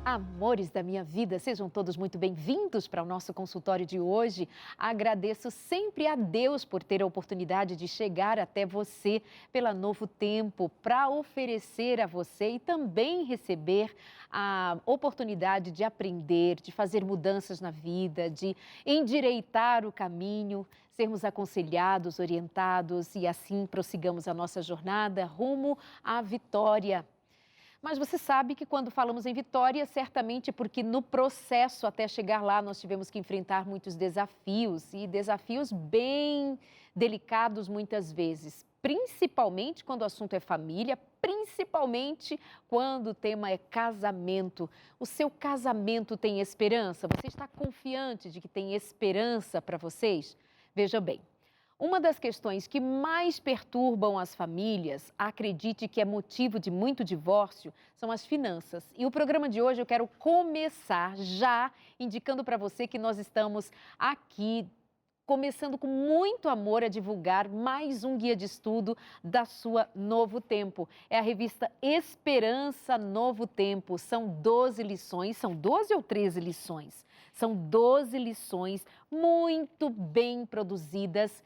Amores da minha vida, sejam todos muito bem-vindos para o nosso consultório de hoje. Agradeço sempre a Deus por ter a oportunidade de chegar até você pela Novo Tempo, para oferecer a você e também receber a oportunidade de aprender, de fazer mudanças na vida, de endireitar o caminho, sermos aconselhados, orientados e assim prossigamos a nossa jornada rumo à vitória. Mas você sabe que quando falamos em vitória, certamente porque no processo até chegar lá nós tivemos que enfrentar muitos desafios e desafios bem delicados muitas vezes, principalmente quando o assunto é família, principalmente quando o tema é casamento. O seu casamento tem esperança? Você está confiante de que tem esperança para vocês? Veja bem. Uma das questões que mais perturbam as famílias, acredite que é motivo de muito divórcio, são as finanças. E o programa de hoje eu quero começar já indicando para você que nós estamos aqui começando com muito amor a divulgar mais um guia de estudo da sua Novo Tempo. É a revista Esperança Novo Tempo. São 12 lições, são 12 ou 13 lições? São 12 lições muito bem produzidas,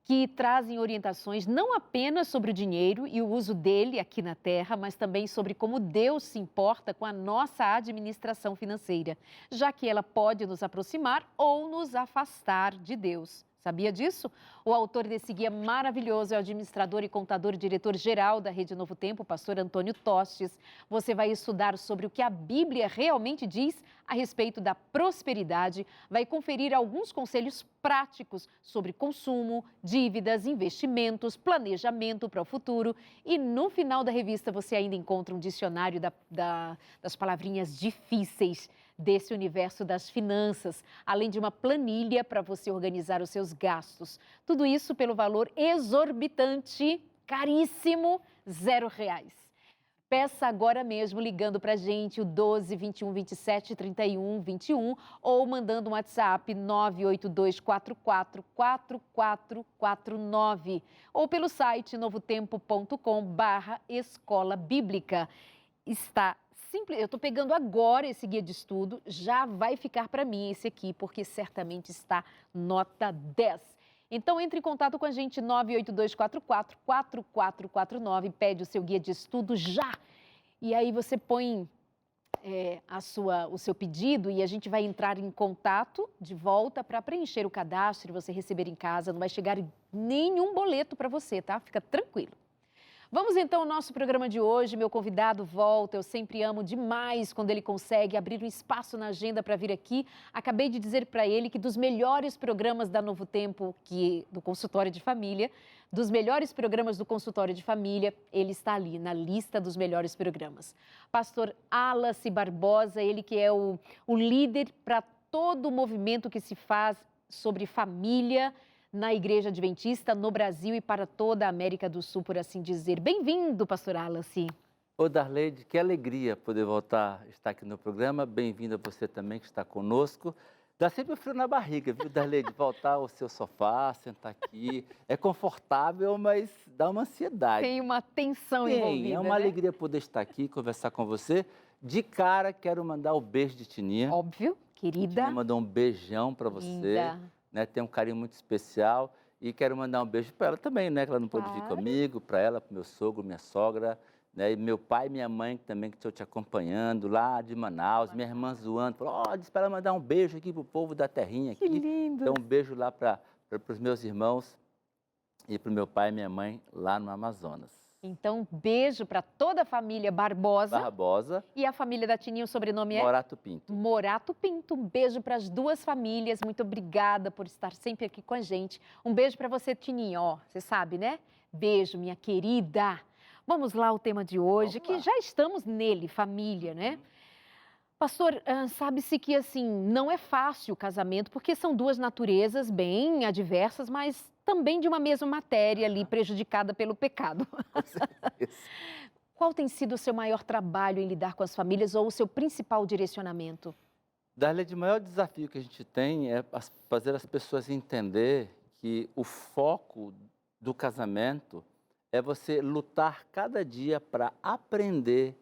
que trazem orientações não apenas sobre o dinheiro e o uso dele aqui na Terra, mas também sobre como Deus se importa com a nossa administração financeira, já que ela pode nos aproximar ou nos afastar de Deus. Sabia disso? O autor desse guia maravilhoso é o administrador e contador e diretor-geral da Rede Novo Tempo, o pastor Antônio Tostes. Você vai estudar sobre o que a Bíblia realmente diz a respeito da prosperidade, vai conferir alguns conselhos práticos sobre consumo, dívidas, investimentos, planejamento para o futuro e no final da revista você ainda encontra um dicionário das palavrinhas difíceis desse universo das finanças, além de uma planilha para você organizar os seus gastos. Tudo isso pelo valor exorbitante, caríssimo, R$ 0. Peça agora mesmo ligando para a gente o 12 21 27 31 21 ou mandando um WhatsApp 982444449 ou pelo site novotempo.com/escola bíblica. Está simples, eu estou pegando agora esse guia de estudo, já vai ficar para mim esse aqui, porque certamente está nota 10. Então, entre em contato com a gente, 982444449, pede o seu guia de estudo já. E aí você põe o seu pedido e a gente vai entrar em contato de volta para preencher o cadastro e você receber em casa. Não vai chegar nenhum boleto para você, tá? Fica tranquilo. Vamos então ao nosso programa de hoje. Meu convidado volta. Eu sempre amo demais quando ele consegue abrir um espaço na agenda para vir aqui. Acabei de dizer para ele que dos melhores programas da Novo Tempo, do consultório de família, dos melhores programas do consultório de família, ele está ali na lista dos melhores programas. Pastor Wallace Barbosa, ele que é o líder para todo o movimento que se faz sobre família na Igreja Adventista, no Brasil e para toda a América do Sul, por assim dizer. Bem-vindo, pastor Wallace. Ô Darleide, que alegria poder voltar a estar aqui no programa. Bem-vindo a você também que está conosco. Dá sempre frio na barriga, viu, Darleide? Voltar ao seu sofá, sentar aqui. É confortável, mas dá uma ansiedade. Tem uma tensão envolvida, É uma alegria poder estar aqui, conversar com você. De cara, quero mandar o beijo de Tininha. Óbvio, querida. Tininha mandou um beijão para você. Linda. Né, tem um carinho muito especial e quero mandar um beijo para ela também, né, que ela não pôde vir comigo, para ela, para meu sogro, minha sogra, né, e meu pai e minha mãe também que estão te acompanhando lá de Manaus, minha irmã zoando, falou, disse para ela mandar um beijo aqui para o povo da terrinha aqui. Que lindo. Então um beijo lá para os meus irmãos e para o meu pai e minha mãe lá no Amazonas. Então, beijo para toda a família Barbosa. E a família da Tininha, o sobrenome é? Morato Pinto. Morato Pinto. Um beijo para as duas famílias. Muito obrigada por estar sempre aqui com a gente. Um beijo para você, Tininha. Você sabe, né? Beijo, minha querida. Vamos lá ao tema de hoje, que já estamos nele, família, né? Pastor, sabe-se que assim, não é fácil o casamento, porque são duas naturezas bem adversas, mas também de uma mesma matéria ali, prejudicada pelo pecado. Qual tem sido o seu maior trabalho em lidar com as famílias ou o seu principal direcionamento? Darleide, o maior desafio que a gente tem é fazer as pessoas entender que o foco do casamento é você lutar cada dia para aprender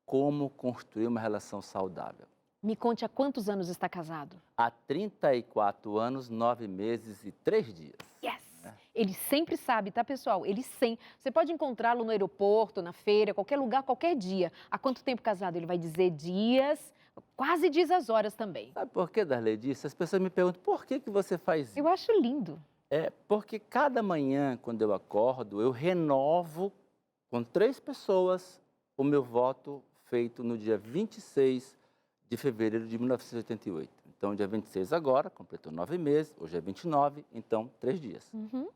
como construir uma relação saudável. Me conte, há quantos anos está casado? Há 34 anos, 9 meses e 3 dias. Yes! É. Ele sempre sabe, tá, pessoal? Ele sempre. Você pode encontrá-lo no aeroporto, na feira, qualquer lugar, qualquer dia. Há quanto tempo casado? Ele vai dizer dias, quase diz as horas também. Sabe por que, Darley, disso? As pessoas me perguntam, por que você faz isso? Eu acho lindo. É porque cada manhã, quando eu acordo, eu renovo com 3 pessoas o meu voto feito no dia 26 de fevereiro de 1988. Então, dia 26 agora, completou 9 meses, hoje é 29, então 3 dias. Uhum.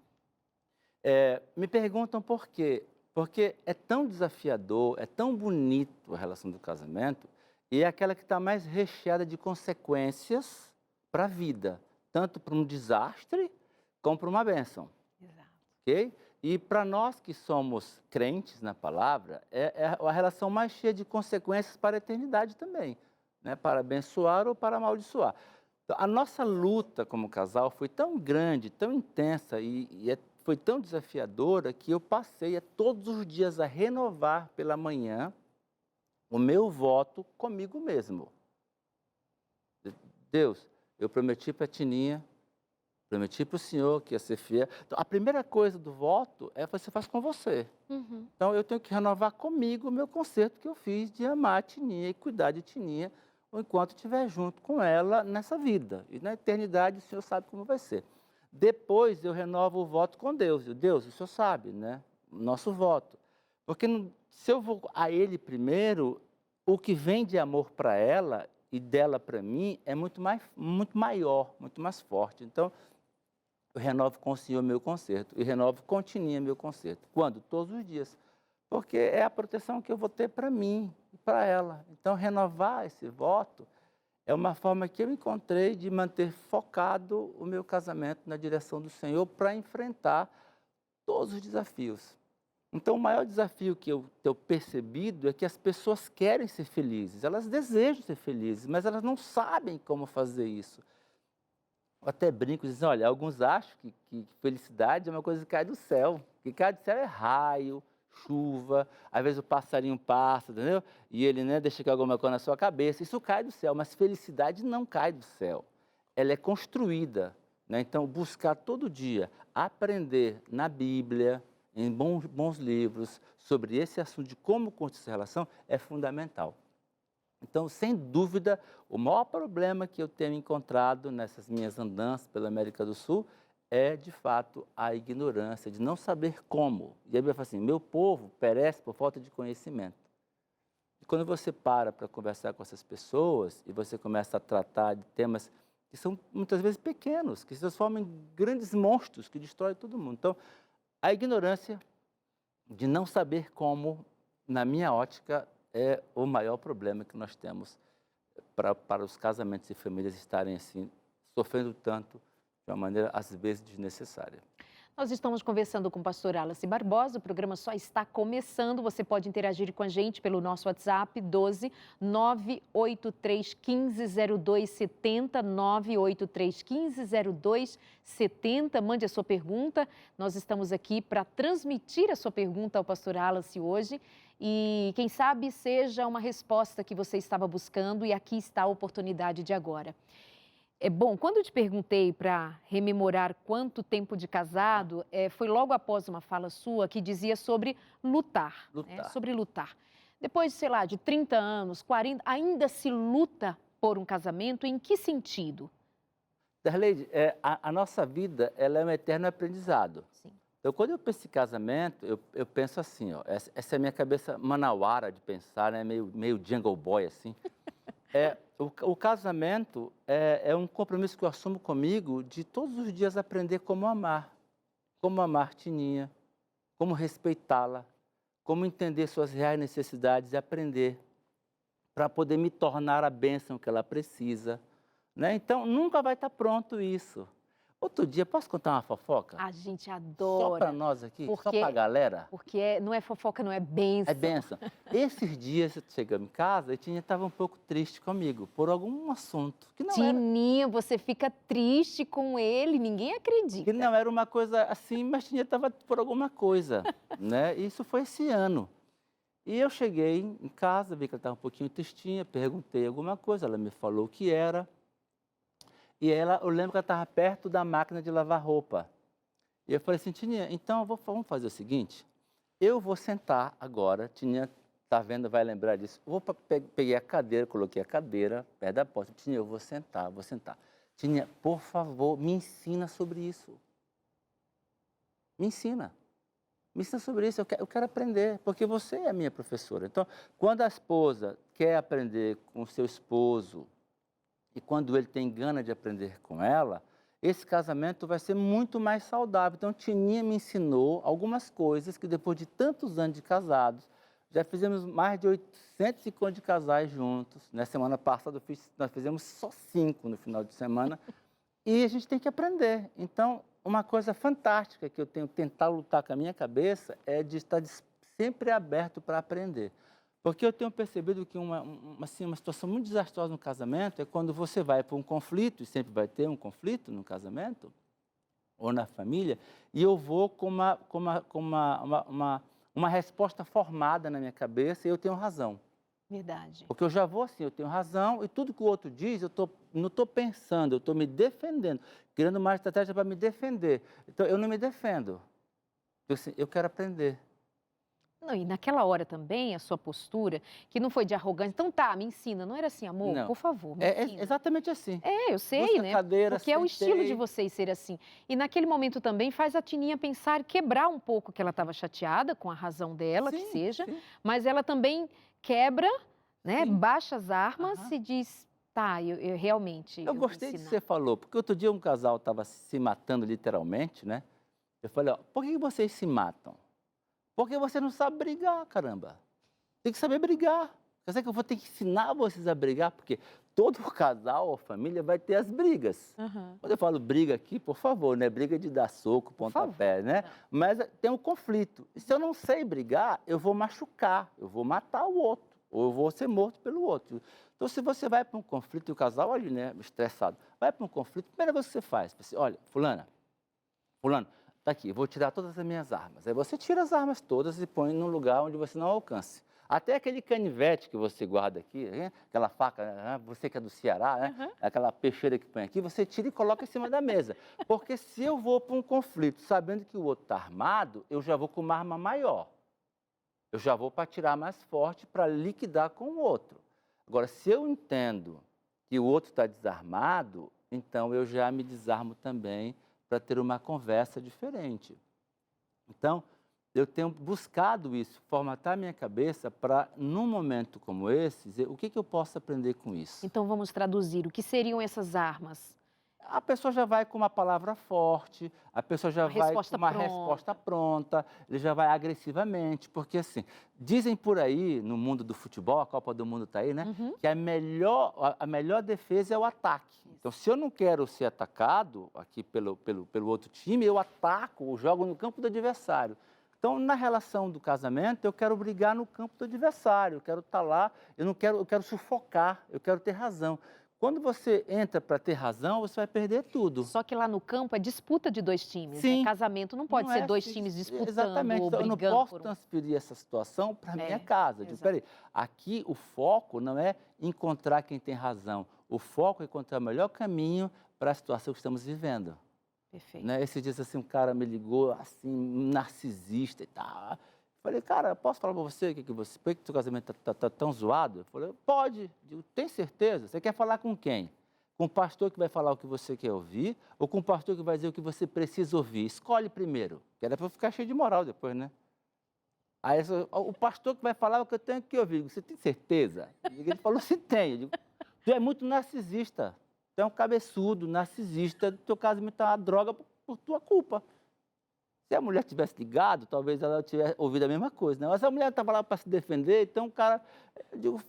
Me perguntam por quê. Porque é tão desafiador, é tão bonito a relação do casamento e é aquela que está mais recheada de consequências para a vida, tanto para um desastre como para uma bênção. Exato. Ok? E para nós que somos crentes na palavra, é a relação mais cheia de consequências para a eternidade também, né? Para abençoar ou para amaldiçoar. Então, a nossa luta como casal foi tão grande, tão intensa foi tão desafiadora que eu passei todos os dias a renovar pela manhã o meu voto comigo mesmo. Deus, eu prometi para a Tininha, prometi para o Senhor que ia ser fiel. Então, a primeira coisa do voto você faz com você. Uhum. Então, eu tenho que renovar comigo o meu concerto que eu fiz de amar a Tininha e cuidar de Tininha enquanto estiver junto com ela nessa vida. E na eternidade o Senhor sabe como vai ser. Depois eu renovo o voto com Deus. Deus, o Senhor sabe, né? O nosso voto. Porque se eu vou a Ele primeiro, o que vem de amor para ela e dela para mim é muito maior, muito mais forte. Então, eu renovo com o Senhor meu concerto e renovo com Tininha meu concerto. Quando? Todos os dias. Porque é a proteção que eu vou ter para mim e para ela. Então, renovar esse voto é uma forma que eu encontrei de manter focado o meu casamento na direção do Senhor para enfrentar todos os desafios. Então, o maior desafio que eu tenho percebido é que as pessoas querem ser felizes, elas desejam ser felizes, mas elas não sabem como fazer isso. Eu até brinco, dizem, olha, alguns acham que felicidade é uma coisa que cai do céu. O que cai do céu é raio, chuva, às vezes o passarinho passa, entendeu? E ele, né, deixa cair alguma coisa na sua cabeça. Isso cai do céu, mas felicidade não cai do céu. Ela é construída, né? Então, buscar todo dia aprender na Bíblia, em bons livros, sobre esse assunto de como construir essa relação é fundamental. Então, sem dúvida, o maior problema que eu tenho encontrado nessas minhas andanças pela América do Sul é, de fato, a ignorância, de não saber como. E a Bíblia fala assim, meu povo perece por falta de conhecimento. E quando você para conversar com essas pessoas e você começa a tratar de temas que são muitas vezes pequenos, que se transformam em grandes monstros que destroem todo mundo. Então, a ignorância de não saber como, na minha ótica, é o maior problema que nós temos para os casamentos e famílias estarem assim, sofrendo tanto de uma maneira, às vezes, desnecessária. Nós estamos conversando com o pastor Wallace Barbosa, o programa só está começando. Você pode interagir com a gente pelo nosso WhatsApp 12 983 15 0270, 983 15 0270. Mande a sua pergunta. Nós estamos aqui para transmitir a sua pergunta ao pastor Wallace hoje. E quem sabe seja uma resposta que você estava buscando e aqui está a oportunidade de agora. Bom, quando eu te perguntei para rememorar quanto tempo de casado, foi logo após uma fala sua que dizia sobre lutar. Sobre lutar. Depois, sei lá, de 30 anos, 40, ainda se luta por um casamento? Em que sentido? Darleide, a nossa vida ela é um eterno aprendizado. Sim. Então, quando eu penso em casamento, eu penso assim, ó, essa é a minha cabeça manauara de pensar, né? meio Jungle Boy, assim. O casamento é um compromisso que eu assumo comigo de todos os dias aprender como amar Tininha, como respeitá-la, como entender suas reais necessidades e aprender para poder me tornar a bênção que ela precisa, né? Então, nunca vai estar pronto isso. Outro dia, posso contar uma fofoca? A gente adora. Só para nós aqui, só para a galera? Porque não é fofoca, não é bênção. É bênção. Esses dias, chegamos em casa, a Tininha estava um pouco triste comigo, por algum assunto. Que não Tininha, você fica triste com ele, ninguém acredita. Que não era uma coisa assim, mas Tininha estava por alguma coisa, né? Isso foi esse ano. E eu cheguei em casa, vi que ela estava um pouquinho tristinha, perguntei alguma coisa, ela me falou o que era. E eu lembro que ela estava perto da máquina de lavar roupa. E eu falei assim, Tininha, então vamos fazer o seguinte, eu vou sentar agora, Tininha, tá vendo, vai lembrar disso. Peguei a cadeira, coloquei a cadeira perto da porta. Tininha, eu vou sentar, vou sentar. Tininha, por favor, me ensina sobre isso. Me ensina. Me ensina sobre isso, eu quero aprender, porque você é a minha professora. Então, quando a esposa quer aprender com o seu esposo, e quando ele tem gana de aprender com ela, esse casamento vai ser muito mais saudável. Então, Tininha me ensinou algumas coisas que depois de tantos anos de casados, já fizemos mais de 850 de casais juntos. Na semana passada, nós fizemos só 5 no final de semana. E a gente tem que aprender. Então, uma coisa fantástica que eu tenho tentado lutar com a minha cabeça é de estar sempre aberto para aprender. Porque eu tenho percebido que uma situação muito desastrosa no casamento é quando você vai para um conflito, e sempre vai ter um conflito no casamento, ou na família, e eu vou com uma resposta formada na minha cabeça e eu tenho razão. Verdade. Porque eu já vou assim, eu tenho razão, e tudo que o outro diz, não estou pensando, eu estou me defendendo, criando uma estratégia para me defender. Então, eu não me defendo. Eu quero aprender. Não, e naquela hora também, a sua postura, que não foi de arrogância, então tá, me ensina. Não era assim, amor, Não. por favor, me É ensina. exatamente assim. Eu sei, Busca né? cadeira, Porque é o estilo de sentei. vocês ser assim. E naquele momento também faz a Tininha pensar, quebrar um pouco que ela estava chateada com a razão dela, que Sim, seja, sim. mas ela também quebra, né? Sim. Baixa as armas Aham. e diz, tá, eu realmente Eu vou gostei do que ensinar. você falou, porque outro dia um casal estava se matando literalmente, né? Eu falei, ó, por que vocês se matam? Porque você não sabe brigar, caramba. Tem que saber brigar. Quer dizer que eu vou ter que ensinar vocês a brigar, porque todo casal ou família vai ter as brigas. Aham. Quando eu falo briga aqui, por favor, né? Briga de dar soco, Por pontapé, né? Não. Mas tem um conflito. E se eu não sei brigar, eu vou machucar, eu vou matar o outro, ou eu vou ser morto pelo outro. Então, se você vai para um conflito, e o casal ali, né, estressado, vai para um conflito, a primeira coisa que você faz, você, olha, fulano, tá aqui, eu vou tirar todas as minhas armas. Aí você tira as armas todas e põe num lugar onde você não alcance. Até aquele canivete que você guarda aqui, né? Aquela faca, né? Você que é do Ceará, né? Uhum. Aquela peixeira que põe aqui, você tira e coloca em cima da mesa. Porque se eu vou para um conflito sabendo que o outro está armado, eu já vou com uma arma maior. Eu já vou para tirar mais forte para liquidar com o outro. Agora, se eu entendo que o outro está desarmado, então eu já me desarmo também para ter uma conversa diferente. Então, eu tenho buscado isso, formatar minha cabeça para, num momento como esse, dizer o que eu posso aprender com isso. Então vamos traduzir. O que seriam essas armas? A pessoa já vai com uma palavra forte, a pessoa já vai com uma resposta pronta, ele já vai agressivamente, porque assim, dizem por aí, no mundo do futebol, a Copa do Mundo está aí, né? Uhum. Que a melhor defesa é o ataque. Então, se eu não quero ser atacado aqui pelo outro time, eu ataco, eu jogo no campo do adversário. Então, na relação do casamento, eu quero brigar no campo do adversário, eu quero estar lá, eu quero sufocar, eu quero ter razão. Quando você entra para ter razão, você vai perder tudo. Só que lá no campo é disputa de 2 times, Sim. né? Casamento não pode ser 2 times disputando Exatamente. ou Então, eu brigando. não posso transferir essa situação para a minha casa. Eu digo, exato. peraí, aqui o foco não é encontrar quem tem razão. O foco é encontrar o melhor caminho para a situação que estamos vivendo. Perfeito. Né? Esses dias, assim, um cara me ligou, assim, narcisista e tal. Falei, cara, posso falar para você por que o seu casamento tá tão zoado? Eu falei, pode. Digo, tem certeza? Você quer falar com quem? Com o pastor que vai falar o que você quer ouvir ou com o pastor que vai dizer o que você precisa ouvir? Escolhe primeiro, que era para eu ficar cheio de moral depois, né? Aí o pastor que vai falar o que eu tenho que ouvir. Você tem certeza? Ele falou, se tem. Eu digo, tu é muito narcisista. Tu é um cabeçudo, narcisista. Teu casamento é uma droga por tua culpa. Se a mulher tivesse ligado, talvez ela tivesse ouvido a mesma coisa, né? Mas a mulher estava lá para se defender, então o cara... Eu digo,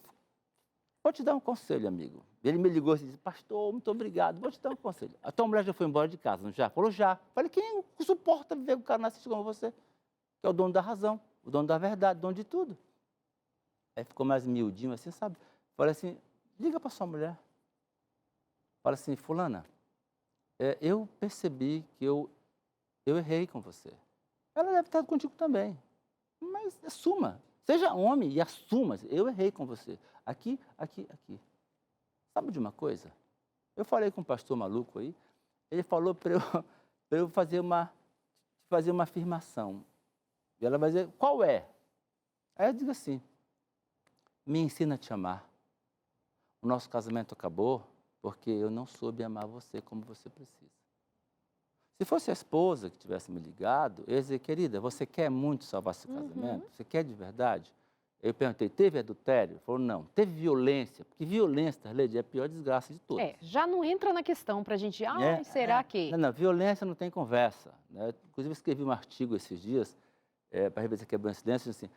vou te dar um conselho, amigo. Ele me ligou e disse, pastor, muito obrigado, vou te dar um conselho. A tua mulher já foi embora de casa, não já? Falou, já. Falei, quem suporta viver com um cara narcisista como você? Que é o dono da razão, o dono da verdade, o dono de tudo. Aí ficou mais miudinho assim, sabe? Falei assim, liga para sua mulher. Fala assim, fulana, eu percebi que eu errei com você. Ela deve estar contigo também. Mas assuma. Seja homem e assuma. Eu errei com você. Aqui. Sabe de uma coisa? Eu falei com um pastor maluco aí, ele falou para eu, pra eu fazer uma afirmação. E ela vai dizer, qual é? Aí eu digo assim, me ensina a te amar. O nosso casamento acabou porque eu não soube amar você como você precisa. Se fosse a esposa que tivesse me ligado, eu ia dizer, querida, você quer muito salvar seu casamento? Você quer de verdade? Eu perguntei, teve adultério? Ele falou, não. Teve violência? Porque violência, Darlede, é a pior desgraça de todas. Já não entra na questão para a gente, será que... Não, violência não tem conversa. Né? Inclusive, eu escrevi um artigo esses dias, para a revista Quebrando Silêncio, assim,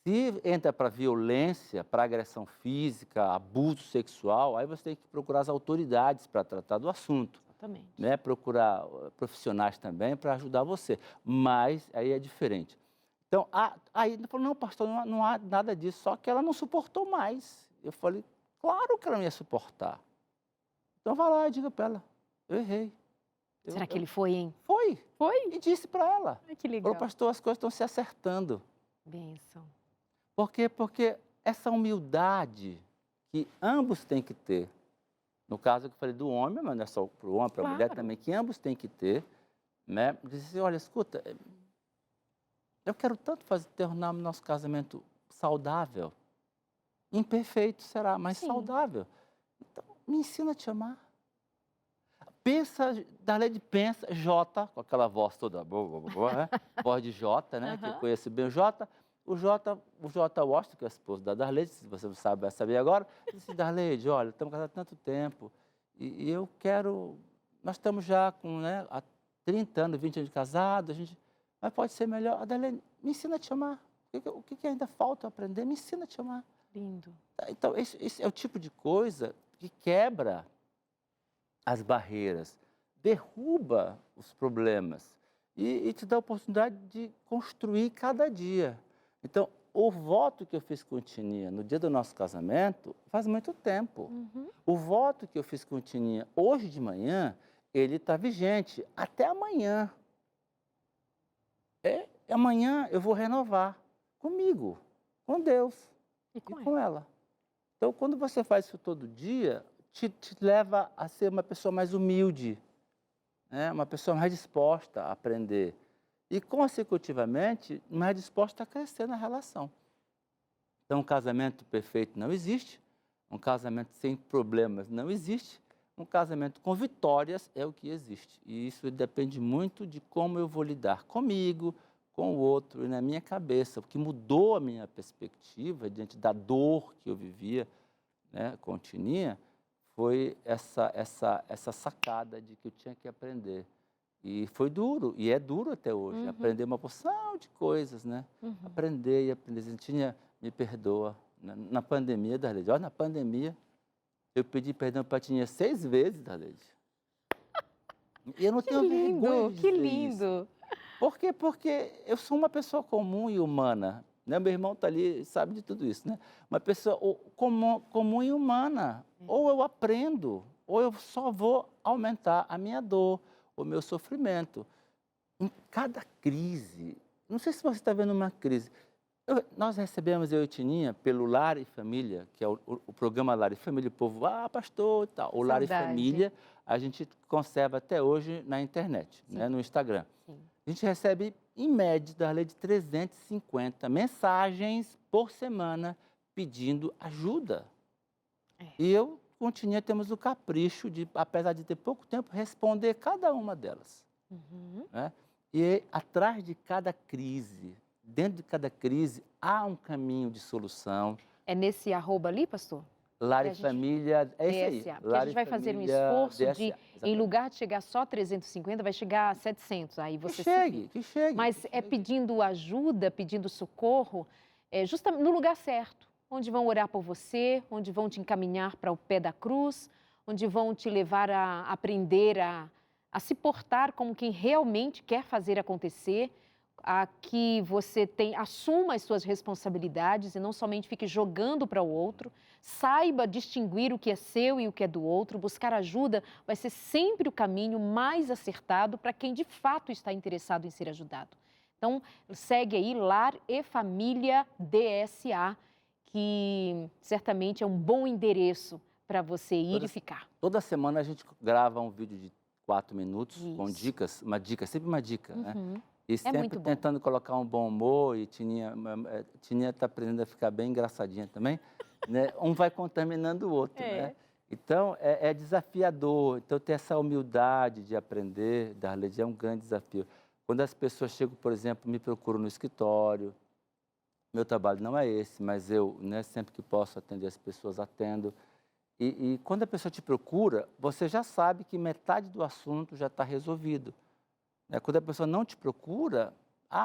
se entra para violência, para agressão física, abuso sexual, aí você tem que procurar as autoridades para tratar do assunto. Exatamente. Né? Procurar profissionais também para ajudar você. Mas aí é diferente. Então, aí ele falou, não, pastor, não há nada disso, só que ela não suportou mais. Eu falei, claro que ela não ia suportar. Então, vai lá e diga para ela, eu errei. Será que ele foi, hein? Foi. Foi? E disse para ela. Ai, que legal. Falou, pastor, as coisas estão se acertando. Bênção. Por quê? Porque essa humildade que ambos têm que ter, no caso que eu falei do homem, mas não é só para o homem, para a mulher também, que ambos têm que ter, né? Dizer, olha, escuta, eu quero tanto tornar o nosso casamento saudável. Imperfeito será, mas saudável. Então, me ensina a te amar. Pensa, Darlede pensa, Jota, com aquela voz toda boa, né? Voz de Jota, né? Que eu conheço bem o Jota. O Jota Washington, que é o esposo da Darlede, se você sabe, vai saber agora, disse, Darlede, olha, estamos casados há tanto tempo e eu quero... Nós estamos já com, né, há 30 anos, 20 anos de casado, mas pode ser melhor. A Darlede, me ensina a te amar. O que ainda falta aprender? Me ensina a te amar. Lindo. Então, esse é o tipo de coisa que quebra as barreiras, derruba os problemas e te dá a oportunidade de construir cada dia. Então, o voto que eu fiz com o Tininha no dia do nosso casamento faz muito tempo. O voto que eu fiz com o Tininha hoje de manhã, ele está vigente até amanhã. Amanhã eu vou renovar comigo, com Deus e com ela. Então, quando você faz isso todo dia, te leva a ser uma pessoa mais humilde, né? Uma pessoa mais disposta a aprender. E, consecutivamente, mais disposta a crescer na relação. Então, um casamento perfeito não existe, um casamento sem problemas não existe, um casamento com vitórias é o que existe. E isso depende muito de como eu vou lidar comigo, com o outro e na minha cabeça. O que mudou a minha perspectiva diante da dor que eu vivia, né, com o Tininha, foi essa sacada de que eu tinha que aprender. E foi duro, e é duro até hoje, aprender uma porção de coisas, né? Aprender e aprender. Tininha, me perdoa. Na pandemia, Darlede, olha, na pandemia, eu pedi perdão para a Tininha 6 vezes, Darlede. E eu não tenho vergonha de dizer Que lindo! Isso. Por quê? Porque eu sou uma pessoa comum e humana. Né? Meu irmão está ali, sabe de tudo isso, né? Uma pessoa comum e humana. Ou eu aprendo, ou eu só vou aumentar a minha dor, o meu sofrimento. Em cada crise, não sei se você está vendo uma crise, nós recebemos, eu e Tininha, pelo Lar e Família, que é o programa Lar e Família, o povo, pastor e tal. O Lar e Família, a gente conserva até hoje na internet, né, no Instagram. Sim. A gente recebe, em média, da lei de 350 mensagens por semana pedindo ajuda. E eu com a Tininha temos o capricho de, apesar de ter pouco tempo, responder cada uma delas. Né? E atrás de cada crise, dentro de cada crise, há um caminho de solução. É nesse @ ali, pastor? Lar e Família, é isso aí. Porque a gente vai fazer um esforço de, em lugar de chegar só a 350, vai chegar a 700. Aí você que chegue. Mas pedindo ajuda, pedindo socorro, justamente no lugar certo, onde vão orar por você, onde vão te encaminhar para o pé da cruz, onde vão te levar a aprender a se portar como quem realmente quer fazer acontecer, a que você assuma as suas responsabilidades e não somente fique jogando para o outro, saiba distinguir o que é seu e o que é do outro, buscar ajuda vai ser sempre o caminho mais acertado para quem de fato está interessado em ser ajudado. Então, segue aí Lar e Família DSA, que certamente é um bom endereço para você ir e ficar. Toda semana a gente grava um vídeo de 4 minutos com Isso. dicas, sempre uma dica, né? E É sempre muito bom. tentando colocar um bom humor, e Tininha está aprendendo a ficar bem engraçadinha também, né? Um vai contaminando o outro, né? Então, é desafiador. Então, ter essa humildade de aprender, Darlede, é um grande desafio. Quando as pessoas chegam, por exemplo, me procuram no escritório, meu trabalho não é esse, mas eu, né, sempre que posso atender as pessoas, atendo. E quando a pessoa te procura, você já sabe que metade do assunto já está resolvido, né? Quando a pessoa não te procura,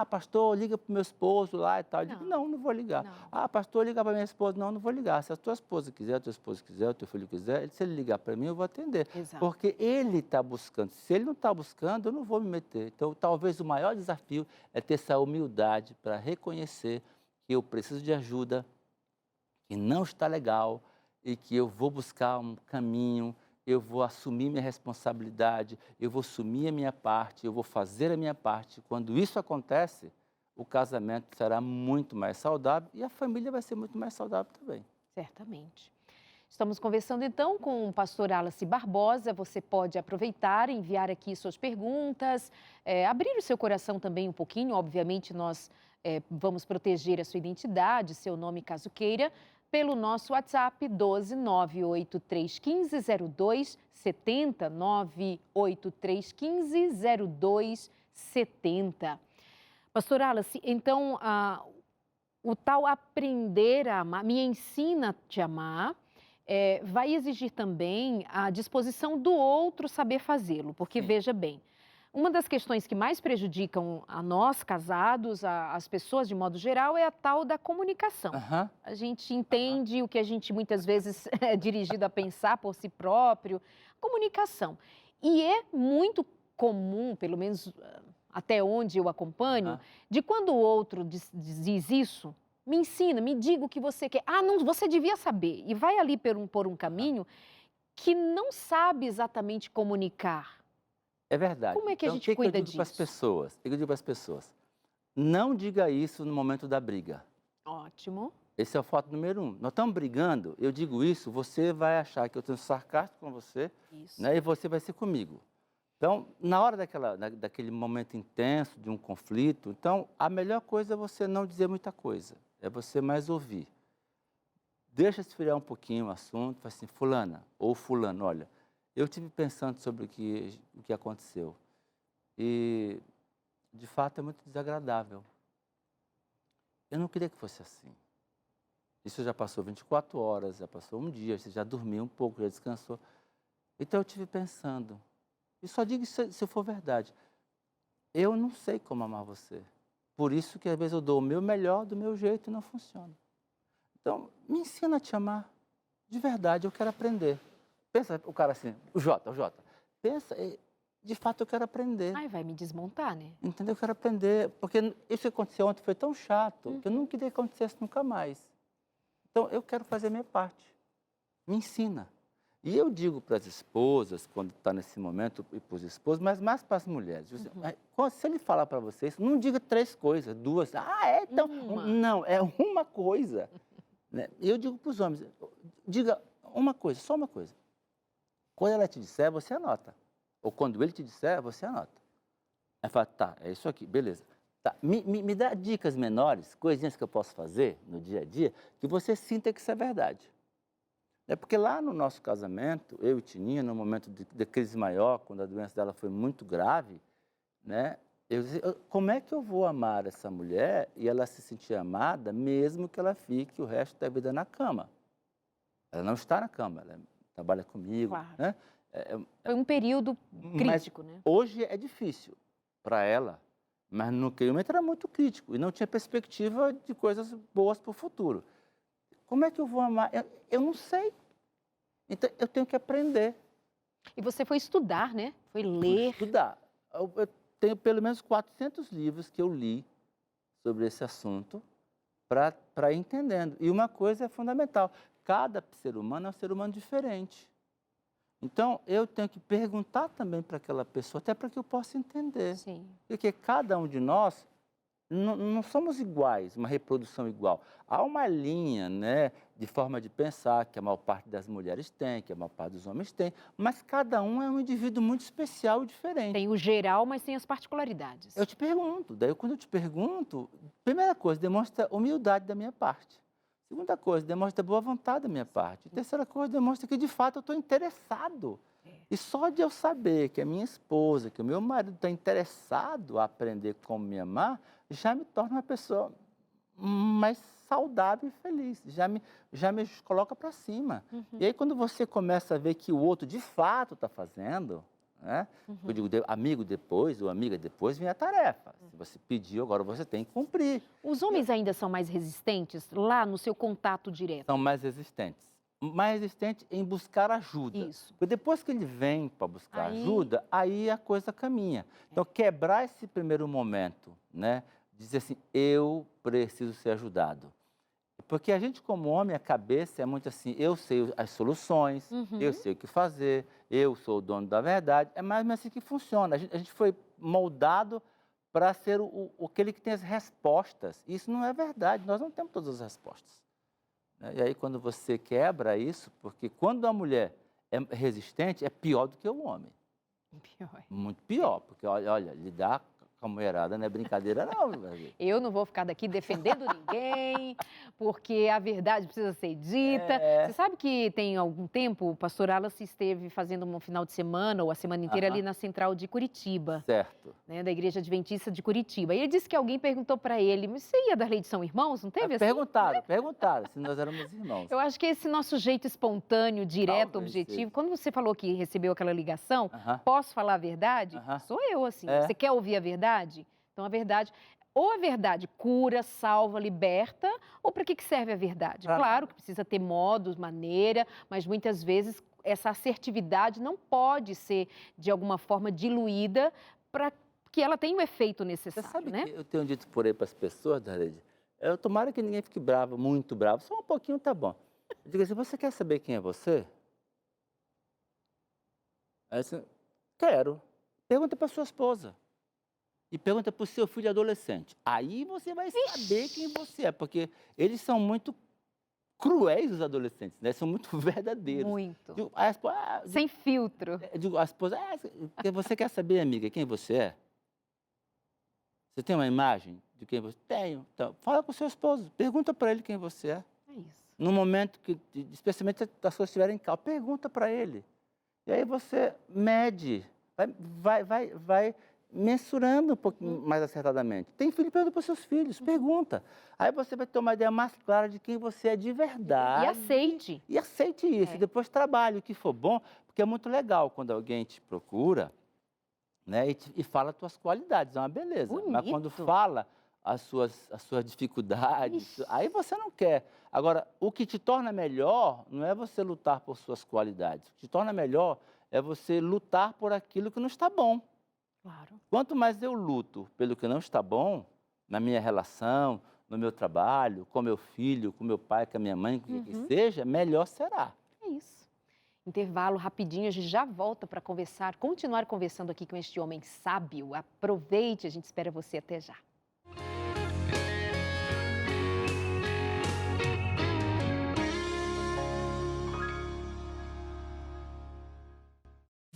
pastor, liga para o meu esposo lá e tal. Eu digo, não vou ligar. Não. Pastor, liga para minha esposa. Não vou ligar. Se a tua esposa quiser, o teu esposo quiser, o teu filho quiser, se ele ligar para mim, eu vou atender. Exato. Porque ele está buscando. Se ele não está buscando, eu não vou me meter. Então, talvez o maior desafio é ter essa humildade para reconhecer que eu preciso de ajuda, que não está legal e que eu vou buscar um caminho, eu vou assumir minha responsabilidade, eu vou assumir a minha parte, eu vou fazer a minha parte. Quando isso acontece, o casamento será muito mais saudável e a família vai ser muito mais saudável também. Certamente. Estamos conversando então com o pastor Wallace Barbosa. Você pode aproveitar, enviar aqui suas perguntas, abrir o seu coração também um pouquinho. Obviamente, nós vamos proteger a sua identidade, seu nome, caso queira, pelo nosso WhatsApp 12 98315 0270, 98315 0270. Pastor Wallace, então, o tal aprender a amar, me ensina a te amar, vai exigir também a disposição do outro saber fazê-lo, porque Sim. veja bem, uma das questões que mais prejudicam a nós casados, as pessoas de modo geral, é a tal da comunicação. A gente entende o que a gente muitas vezes é dirigido a pensar por si próprio, comunicação. E é muito comum, pelo menos até onde eu acompanho, de quando o outro diz isso, me ensina, me diga o que você quer. Não, você devia saber. E vai ali por um caminho que não sabe exatamente comunicar. É verdade. Como é que a Então, gente cuida disso? O que eu digo para as pessoas? Não diga isso no momento da briga. Ótimo. Esse é o fato número 1. Nós estamos brigando, eu digo isso, você vai achar que eu estou sarcástico com você, né, e você vai ser comigo. Então, na hora daquele momento intenso de um conflito, então, a melhor coisa é você não dizer muita coisa, é você mais ouvir. Deixa esfriar um pouquinho o assunto, fala assim, fulana ou fulano, olha, eu estive pensando sobre o que aconteceu e, de fato, é muito desagradável. Eu não queria que fosse assim. Isso já passou 24 horas, já passou um dia, você já dormiu um pouco, já descansou. Então, eu estive pensando, e só digo se for verdade, eu não sei como amar você. Por isso que, às vezes, eu dou o meu melhor do meu jeito e não funciona. Então, me ensina a te amar. De verdade, eu quero aprender. Pensa o cara assim, o Jota. Pensa, de fato eu quero aprender. Vai me desmontar, né? Entendeu? Eu quero aprender, porque isso que aconteceu ontem foi tão chato, que eu não queria que acontecesse nunca mais. Então, eu quero fazer a minha parte. Me ensina. E eu digo para as esposas, quando está nesse momento, e para os esposos, mas mais para as mulheres. Se ele falar para vocês, não diga 3 coisas, 2. Então... Não, é uma coisa. Né? Eu digo para os homens, diga uma coisa, só uma coisa. Quando ela te disser, você anota. Ou quando ele te disser, você anota. Aí fala, tá, é isso aqui, beleza. Tá, me dá dicas menores, coisinhas que eu posso fazer no dia a dia, que você sinta que isso é verdade. É porque lá no nosso casamento, eu e Tininha, no momento de crise maior, quando a doença dela foi muito grave, né? Eu disse, como é que eu vou amar essa mulher e ela se sentir amada, mesmo que ela fique o resto da vida na cama? Ela não está na cama, ela trabalha comigo. Claro. Né? Foi um período crítico, né? Hoje é difícil para ela, mas naquele momento era muito crítico e não tinha perspectiva de coisas boas para o futuro. Como é que eu vou amar? Eu não sei. Então, eu tenho que aprender. E você foi estudar, né? Foi ler. Estudar. Eu tenho pelo menos 400 livros que eu li sobre esse assunto para ir entendendo. E uma coisa é fundamental, cada ser humano é um ser humano diferente. Então, eu tenho que perguntar também para aquela pessoa, até para que eu possa entender. Sim. Porque cada um de nós não somos iguais, uma reprodução igual. Há uma linha, né, de forma de pensar que a maior parte das mulheres tem, que a maior parte dos homens tem, mas cada um é um indivíduo muito especial e diferente. Tem o geral, mas tem as particularidades. Eu te pergunto, daí quando eu te pergunto, primeira coisa, demonstra humildade da minha parte. Segunda coisa, demonstra boa vontade da minha parte. Terceira coisa, demonstra que de fato eu estou interessado. E só de eu saber que a minha esposa, que o meu marido está interessado a aprender como me amar, já me torna uma pessoa mais saudável e feliz. Já me coloca para cima. E aí quando você começa a ver que o outro de fato está fazendo, né? Eu digo, amigo depois, ou amiga depois, vem a tarefa. Se você pediu, agora você tem que cumprir. Os homens ainda são mais resistentes lá no seu contato direto? São mais resistentes. Mais resistentes em buscar ajuda. Isso. Porque depois que ele vem para buscar Aí- ajuda, aí a coisa caminha. Então, quebrar esse primeiro momento, né? Dizer assim, eu preciso ser ajudado. Porque a gente, como homem, a cabeça é muito assim, eu sei as soluções, eu sei o que fazer, eu sou o dono da verdade. É mais ou menos assim que funciona. A gente foi moldado para ser aquele que tem as respostas. Isso não é verdade, nós não temos todas as respostas. E aí, quando você quebra isso, porque quando a mulher é resistente, é pior do que o homem. Pior. Muito pior, porque olha lidar com a mulherada não é brincadeira não, meu amigo. Eu não vou ficar daqui defendendo ninguém, porque a verdade precisa ser dita. Você sabe que tem algum tempo o pastor Wallace esteve fazendo um final de semana ou a semana inteira ali na central de Curitiba, Certo. né, da Igreja Adventista de Curitiba. E ele disse que alguém perguntou para ele, mas você e a Darley são irmãos? Não teve assim? Perguntaram se nós éramos irmãos. Eu acho que esse nosso jeito espontâneo, direto, Talvez objetivo. seja. Quando você falou que recebeu aquela ligação, posso falar a verdade? Sou eu, assim. É. Você quer ouvir a verdade? Então, a verdade... Ou a verdade cura, salva, liberta, ou para que serve a verdade? Claro que precisa ter modos, maneira, mas muitas vezes essa assertividade não pode ser, de alguma forma, diluída para que ela tenha o efeito Você necessário, sabe né? que eu tenho dito por aí para as pessoas, Darley, tomara que ninguém fique bravo, muito bravo, só um pouquinho tá bom. Eu digo assim, você quer saber quem é você? Aí você, quero. Pergunta para sua esposa. E pergunta para o seu filho adolescente. Aí você vai saber quem você é, porque eles são muito cruéis, os adolescentes, né? São muito verdadeiros. Muito. Digo, Sem filtro. digo, a esposa, você quer saber, amiga, quem você é? Você tem uma imagem de quem você é? Tenho. Então, fala com o seu esposo, pergunta para ele quem você é. É isso. No momento que, especialmente se as coisas estiverem em calma, pergunta para ele. E aí você mede, vai mensurando um pouquinho mais acertadamente. Tem filho, pergunta para os seus filhos, pergunta. Aí você vai ter uma ideia mais clara de quem você é de verdade. E aceite. E aceite isso, e depois trabalhe o que for bom, porque é muito legal quando alguém te procura, né, e fala as suas qualidades, é uma beleza. Bonito. Mas quando fala as suas dificuldades, aí você não quer. Agora, o que te torna melhor não é você lutar por suas qualidades. O que te torna melhor é você lutar por aquilo que não está bom. Claro. Quanto mais eu luto pelo que não está bom, na minha relação, no meu trabalho, com meu filho, com meu pai, com a minha mãe, com o que seja, melhor será. É isso. Intervalo rapidinho, a gente já volta para conversar, continuar conversando aqui com este homem sábio. Aproveite, a gente espera você até já.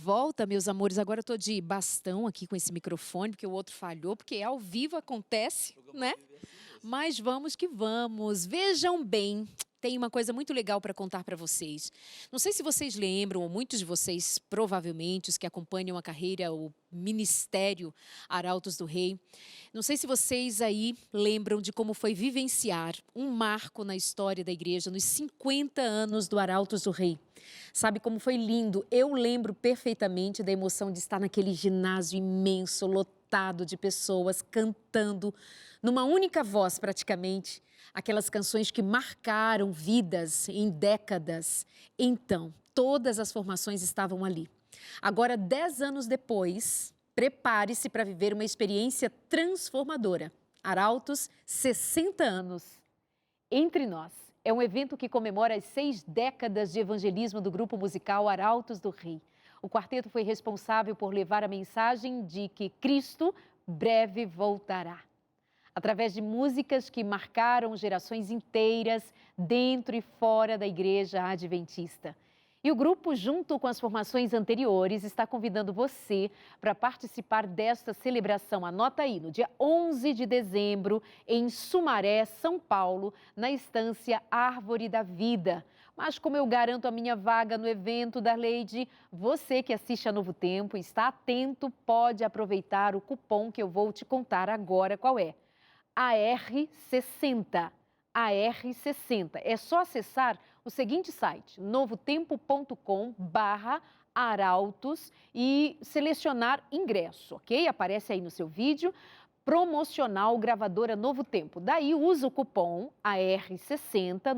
Volta, meus amores. Agora eu tô de bastão aqui com esse microfone, porque o outro falhou, porque ao vivo acontece, né? Mas vamos que vamos. Vejam bem, tem uma coisa muito legal para contar para vocês. Não sei se vocês lembram, ou muitos de vocês, provavelmente, os que acompanham a carreira, o Ministério Arautos do Rei. Não sei se vocês aí lembram de como foi vivenciar um marco na história da igreja nos 50 anos do Arautos do Rei. Sabe como foi lindo? Eu lembro perfeitamente da emoção de estar naquele ginásio imenso, lotado de pessoas cantando numa única voz praticamente, aquelas canções que marcaram vidas em décadas. Então, todas as formações estavam ali. Agora, 10 anos depois, prepare-se para viver uma experiência transformadora. Arautos, 60 anos. Entre nós. É um evento que comemora as 6 décadas de evangelismo do grupo musical Arautos do Rei. O quarteto foi responsável por levar a mensagem de que Cristo breve voltará. A através de músicas que marcaram gerações inteiras dentro e fora da Igreja Adventista. E o grupo, junto com as formações anteriores, está convidando você para participar desta celebração. Anota aí, no dia 11 de dezembro, em Sumaré, São Paulo, na estância Árvore da Vida. Mas como eu garanto a minha vaga no evento da Leide, você que assiste a Novo Tempo, está atento, pode aproveitar o cupom que eu vou te contar agora qual é. AR60. AR60. É só acessar o seguinte site, novotempo.com/arautos e selecionar ingresso, ok? Aparece aí no seu vídeo, promocional gravadora Novo Tempo. Daí usa o cupom AR60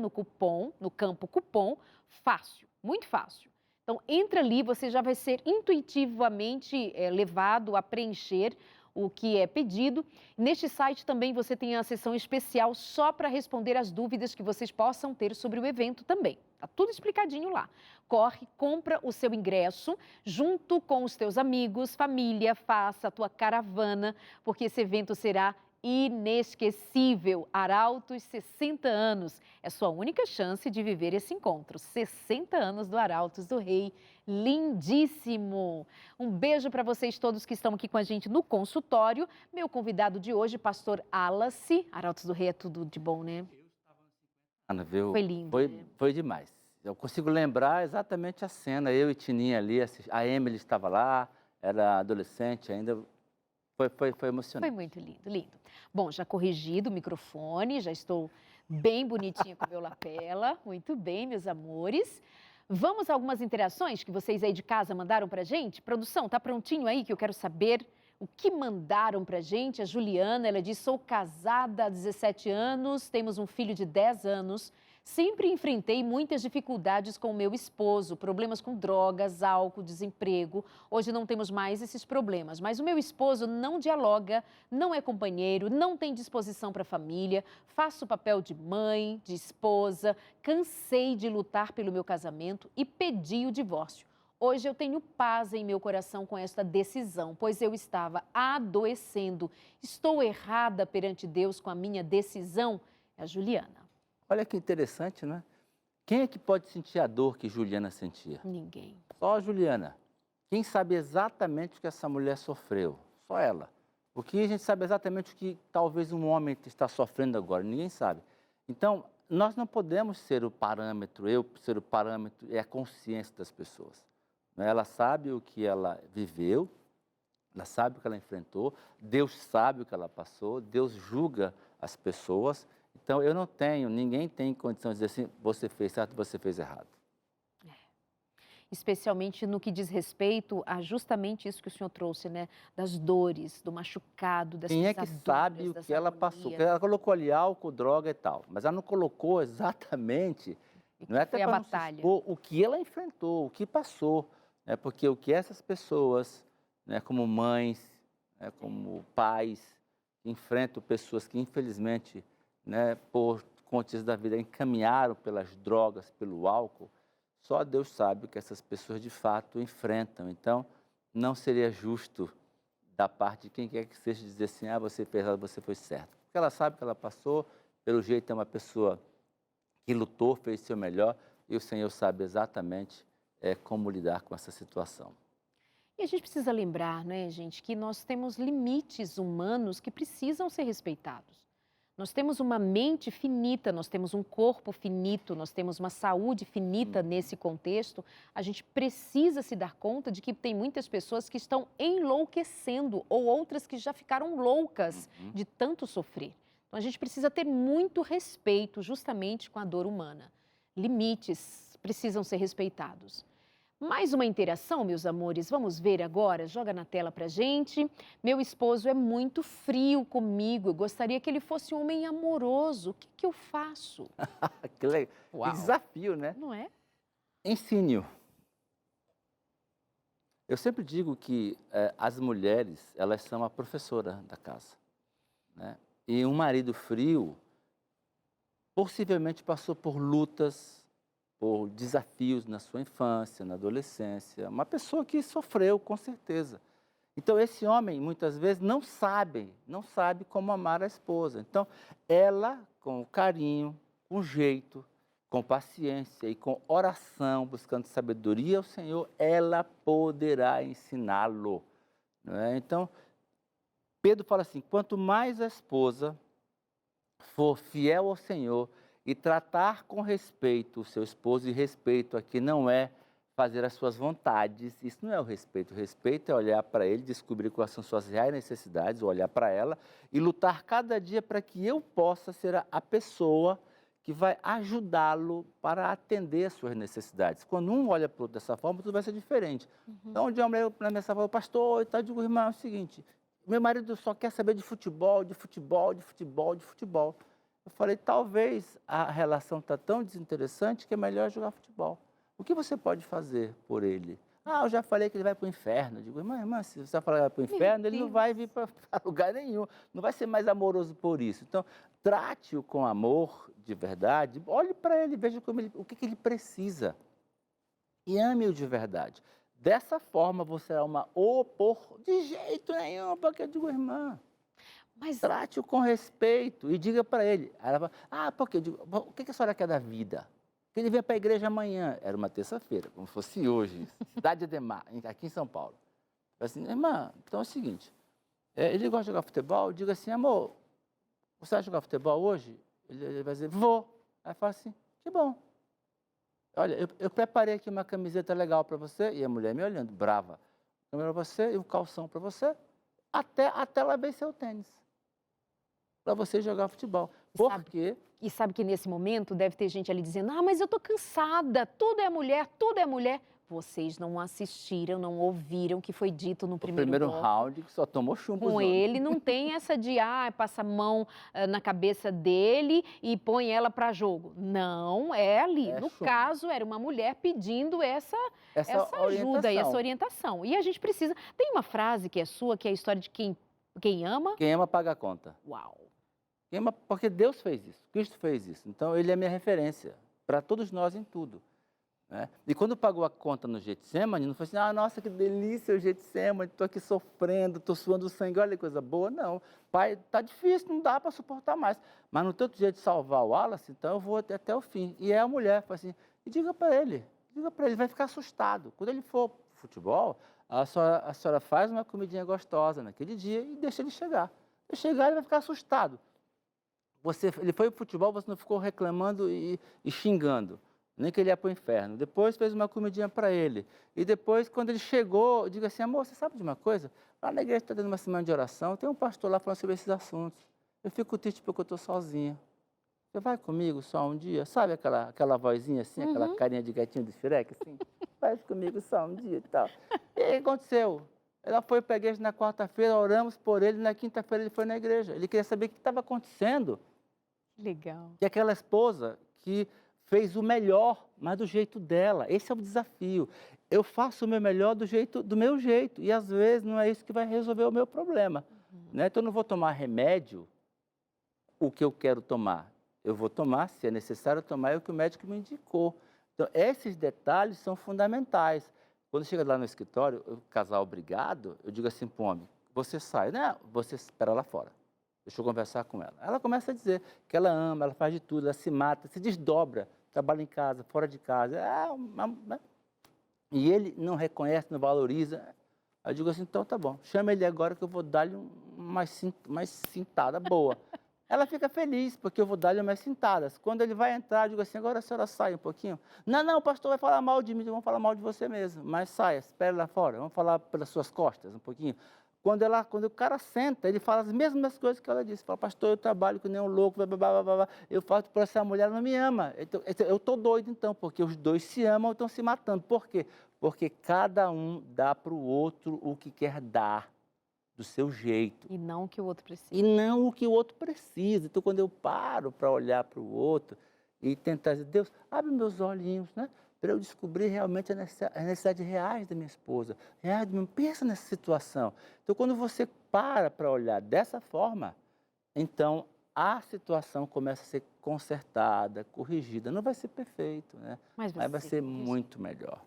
no campo cupom, fácil, muito fácil. Então entra ali, você já vai ser intuitivamente levado a preencher o que é pedido. Neste site também você tem a seção especial só para responder as dúvidas que vocês possam ter sobre o evento também. Tá tudo explicadinho lá. Corre, compra o seu ingresso junto com os teus amigos, família, faça a tua caravana, porque esse evento será inesquecível. Arautos, 60 anos. É sua única chance de viver esse encontro. 60 anos do Arautos do Rei. Lindíssimo! Um beijo para vocês todos que estão aqui com a gente no consultório. Meu convidado de hoje, pastor Wallace. Arautos do Rei é tudo de bom, né? Ana, viu? Foi lindo, né? Foi demais. Eu consigo lembrar exatamente a cena. Eu e Tininha ali, a Emily estava lá, era adolescente ainda. Foi emocionante. Foi muito lindo, lindo. Bom, já corrigido o microfone, já estou bem bonitinha com o meu lapela. Muito bem, meus amores. Vamos a algumas interações que vocês aí de casa mandaram pra gente? Produção, tá prontinho aí que eu quero saber o que mandaram pra gente? A Juliana, ela diz, sou casada há 17 anos, temos um filho de 10 anos. Sempre enfrentei muitas dificuldades com o meu esposo, problemas com drogas, álcool, desemprego. Hoje não temos mais esses problemas, mas o meu esposo não dialoga, não é companheiro, não tem disposição para a família, faço o papel de mãe, de esposa, cansei de lutar pelo meu casamento e pedi o divórcio. Hoje eu tenho paz em meu coração com esta decisão, pois eu estava adoecendo. Estou errada perante Deus com a minha decisão? É a Juliana. Olha que interessante, né? Quem é que pode sentir a dor que Juliana sentia? Ninguém. Só a Juliana. Quem sabe exatamente o que essa mulher sofreu? Só ela. Porque a gente sabe exatamente o que talvez um homem está sofrendo agora, ninguém sabe. Então, nós não podemos ser o parâmetro, eu ser o parâmetro, é a consciência das pessoas. Ela sabe o que ela viveu, ela sabe o que ela enfrentou, Deus sabe o que ela passou, Deus julga as pessoas. Então, eu não tenho, ninguém tem condição de dizer assim, você fez certo, você fez errado. Especialmente no que diz respeito a justamente isso que o senhor trouxe, né? Das dores, do machucado, das Quem é que sabe o que ela passou? Porque ela colocou ali álcool, droga e tal, mas ela não colocou exatamente, não é até foi a para não se batalha. expor, o que ela enfrentou, o que passou. Né? Porque o que essas pessoas, né, como mães, né, como pais, que enfrentam pessoas que infelizmente, né, por contas da vida, encaminharam pelas drogas, pelo álcool, só Deus sabe o que essas pessoas de fato enfrentam. Então, não seria justo da parte de quem quer que seja dizer assim, ah, você fez errado, você foi certo. Porque ela sabe que ela passou, pelo jeito é uma pessoa que lutou, fez seu melhor, e o Senhor sabe exatamente como lidar com essa situação. E a gente precisa lembrar, né, gente, que nós temos limites humanos que precisam ser respeitados. Nós temos uma mente finita, nós temos um corpo finito, nós temos uma saúde finita nesse contexto. A gente precisa se dar conta de que tem muitas pessoas que estão enlouquecendo ou outras que já ficaram loucas de tanto sofrer. Então, a gente precisa ter muito respeito justamente com a dor humana. Limites precisam ser respeitados. Mais uma interação, meus amores, vamos ver agora, joga na tela pra gente. Meu esposo é muito frio comigo, eu gostaria que ele fosse um homem amoroso, o que eu faço? Que legal. Que desafio, né? Não é? Ensine-o. Eu sempre digo que as mulheres, elas são a professora da casa. Né? E um marido frio, possivelmente passou por lutas, por desafios na sua infância, na adolescência, uma pessoa que sofreu, com certeza. Então, esse homem, muitas vezes, não sabe como amar a esposa. Então, ela, com carinho, com jeito, com paciência e com oração, buscando sabedoria ao Senhor, ela poderá ensiná-lo. Não é? Então, Pedro fala assim, quanto mais a esposa for fiel ao Senhor e tratar com respeito o seu esposo, e respeito aqui não é fazer as suas vontades, isso não é o respeito. O respeito é olhar para ele, descobrir quais são suas reais necessidades, olhar para ela e lutar cada dia para que eu possa ser a pessoa que vai ajudá-lo para atender as suas necessidades. Quando um olha para o outro dessa forma, tudo vai ser diferente. Então, um dia uma mulher para mim falou, pastor, eu digo, irmão, é o seguinte, meu marido só quer saber de futebol, de futebol, de futebol, de futebol. Eu falei, talvez a relação está tão desinteressante que é melhor jogar futebol. O que você pode fazer por ele? Ah, eu já falei que ele vai para o inferno. Eu digo, irmã, se você falar que vai para o inferno, ele não vai vir para lugar nenhum. Não vai ser mais amoroso por isso. Então, trate-o com amor de verdade. Olhe para ele, veja o que ele precisa. E ame-o de verdade. Dessa forma, você será uma de jeito nenhum, porque eu digo, irmã, trate-o com respeito e diga para ele. Aí ela fala, porque eu digo, o que a senhora quer da vida? Que ele venha para a igreja amanhã. Era uma terça-feira, como se fosse hoje, cidade de Ademar, aqui em São Paulo. Eu falei assim, irmã, então é o seguinte, ele gosta de jogar futebol, eu digo assim, amor, você vai jogar futebol hoje? Ele vai dizer, vou. Aí eu falo assim, que bom. Olha, eu preparei aqui uma camiseta legal para você, e a mulher me olhando, brava. Para você e um calção para você, até ela vencer o tênis. Para você jogar futebol. Por quê? E sabe que nesse momento deve ter gente ali dizendo, mas eu tô cansada, tudo é mulher, tudo é mulher. Vocês não assistiram, não ouviram o que foi dito no primeiro bloco. Round, que só tomou chumbo. Com ele não tem essa de, passa a mão na cabeça dele e põe ela para jogo. Não, é ali. No caso, era uma mulher pedindo essa ajuda e essa orientação. E a gente precisa... Tem uma frase que é sua, que é a história de quem ama... Quem ama paga a conta. Uau! Quem ama, porque Deus fez isso, Cristo fez isso. Então, ele é minha referência para todos nós em tudo. Né? E quando pagou a conta no Getsemane, não foi assim, nossa, que delícia o Getsemane, estou aqui sofrendo, estou suando sangue, olha que coisa boa. Não, pai, está difícil, não dá para suportar mais. Mas no tanto jeito de salvar o Wallace, então eu vou até o fim. E é a mulher, fala assim, e diga para ele, vai ficar assustado. Quando ele for para o futebol, a senhora faz uma comidinha gostosa naquele dia e deixa ele chegar. Ele chegar, ele vai ficar assustado. Ele foi para o futebol, você não ficou reclamando e xingando. Nem que ele ia para o inferno. Depois fez uma comidinha para ele. E depois, quando ele chegou, eu digo assim, amor, você sabe de uma coisa? Lá na igreja está dando uma semana de oração, tem um pastor lá falando sobre esses assuntos. Eu fico triste porque eu estou sozinha. Você vai comigo só um dia? Sabe aquela vozinha assim, aquela carinha de gatinho do Shrek, assim? Vai comigo só um dia e tal. E aí aconteceu. Ela foi para a igreja na quarta-feira, oramos por ele, na quinta-feira ele foi na igreja. Ele queria saber o que estava acontecendo. Legal. E aquela esposa que fez o melhor, mas do jeito dela. Esse é o desafio. Eu faço o meu melhor do meu jeito. E às vezes não é isso que vai resolver o meu problema. Né? Então eu não vou tomar remédio o que eu quero tomar. Eu vou tomar, se é necessário tomar, é o que o médico me indicou. Então esses detalhes são fundamentais. Quando chega lá no escritório, o casal brigado, eu digo assim para o homem, você sai, né? Você espera lá fora. Deixa eu conversar com ela. Ela começa a dizer que ela ama, ela faz de tudo, ela se mata, se desdobra, trabalha em casa, fora de casa. E ele não reconhece, não valoriza. Aí eu digo assim, então tá bom, chama ele agora que eu vou dar-lhe uma cintada boa. Ela fica feliz, porque eu vou dar-lhe umas cintadas. Quando ele vai entrar, eu digo assim, agora a senhora sai um pouquinho. Não, o pastor vai falar mal de mim, vamos falar mal de você mesmo. Mas saia, espere lá fora, vamos falar pelas suas costas um pouquinho. Quando o cara senta, ele fala as mesmas coisas que ela disse. Fala, pastor, eu trabalho que nem um louco, eu faço por essa mulher, ela não me ama. Eu estou doido então, porque os dois se amam e estão se matando. Por quê? Porque cada um dá para o outro o que quer dar, do seu jeito. E não o que o outro precisa. E não o que o outro precisa. Então, quando eu paro para olhar para o outro e tentar dizer, Deus, abre meus olhinhos, né? Para eu descobrir realmente as necessidades reais da minha esposa. Pensa nessa situação. Então, quando você para olhar dessa forma, então a situação começa a ser consertada, corrigida. Não vai ser perfeito, né? Mas vai ser muito melhor.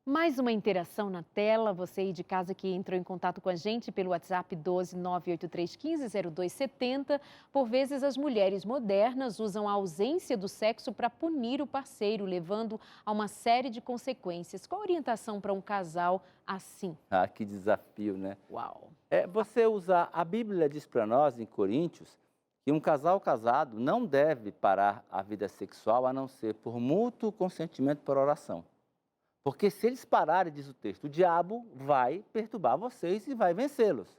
Mais uma interação na tela. Você aí de casa que entrou em contato com a gente pelo WhatsApp 12 983150270. Por vezes, as mulheres modernas usam a ausência do sexo para punir o parceiro, levando a uma série de consequências. Qual a orientação para um casal assim? Ah, que desafio, né? Uau! Você usar, a Bíblia diz para nós, em Coríntios, que um casal casado não deve parar a vida sexual a não ser por mútuo consentimento por oração. Porque se eles pararem, diz o texto, o diabo vai perturbar vocês e vai vencê-los.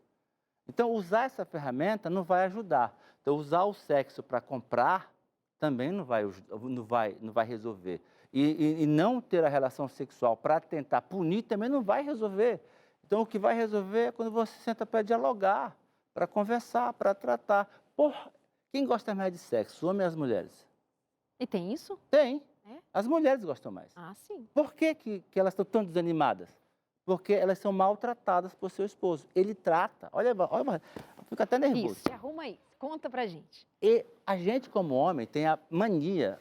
Então, usar essa ferramenta não vai ajudar. Então, usar o sexo para comprar também não vai resolver. E não ter a relação sexual para tentar punir também não vai resolver. Então, o que vai resolver é quando você senta para dialogar, para conversar, para tratar. Quem gosta mais de sexo, homem ou as mulheres? E tem isso? Tem. É? As mulheres gostam mais. Ah, sim. Por que elas estão tão desanimadas? Porque elas são maltratadas por seu esposo. Ele trata. Olha, fica até nervoso. Isso, arruma aí. Conta pra gente. E a gente, como homem, tem a mania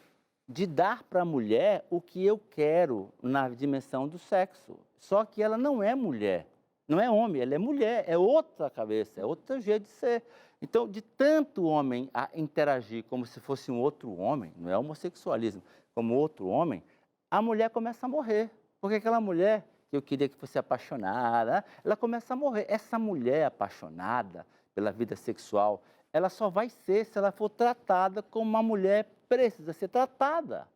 de dar para a mulher o que eu quero na dimensão do sexo. Só que ela não é mulher. Não é homem, ela é mulher. É outra cabeça, é outro jeito de ser. Então, de tanto homem a interagir como se fosse um outro homem, não é homossexualismo, como outro homem, a mulher começa a morrer. Porque aquela mulher que eu queria que fosse apaixonada, ela começa a morrer. Essa mulher apaixonada pela vida sexual, ela só vai ser se ela for tratada como uma mulher precisa ser tratada.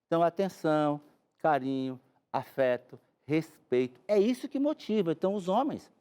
Então, atenção, carinho, afeto, respeito, é isso que motiva. Então, os homens,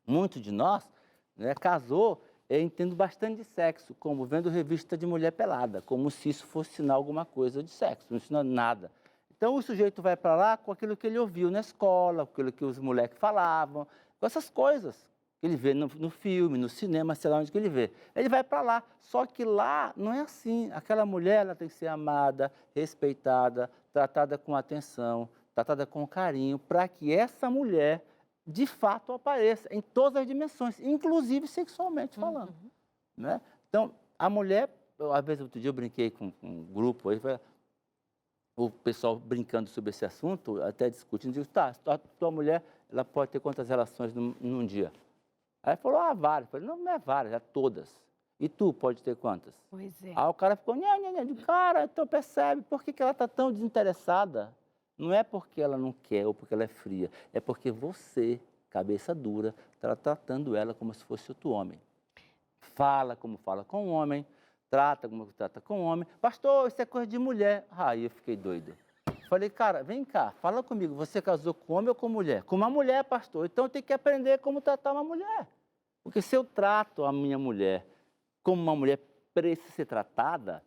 muitos de nós, né, casou, entendo bastante de sexo, como vendo revista de mulher pelada, como se isso fosse ensinar alguma coisa de sexo, não ensina nada. Então, o sujeito vai para lá com aquilo que ele ouviu na escola, com aquilo que os moleques falavam, com essas coisas que ele vê no filme, no cinema, sei lá onde que ele vê. Ele vai para lá, só que lá não é assim. Aquela mulher ela tem que ser amada, respeitada, tratada com atenção, tratada com carinho, para que essa mulher, de fato, apareça em todas as dimensões, inclusive sexualmente falando. Uhum. Né? Então, a mulher, às vezes, outro dia eu brinquei com um grupo, aí, o pessoal brincando sobre esse assunto, até discutindo, digo, tá, tua mulher ela pode ter quantas relações num dia? Aí falou, várias. Eu falei, não é várias, é todas. E tu pode ter quantas? Pois é. Aí o cara ficou, nha, de cara, então percebe, por que ela está tão desinteressada? Não é porque ela não quer ou porque ela é fria, é porque você, cabeça dura, está tratando ela como se fosse outro homem. Fala como fala com o homem, trata como trata com o homem. Pastor, isso é coisa de mulher. Aí eu fiquei doido. Falei, cara, vem cá, fala comigo, você casou com homem ou com mulher? Com uma mulher, pastor, então tem que aprender como tratar uma mulher. Porque se eu trato a minha mulher como uma mulher precisa ser tratada,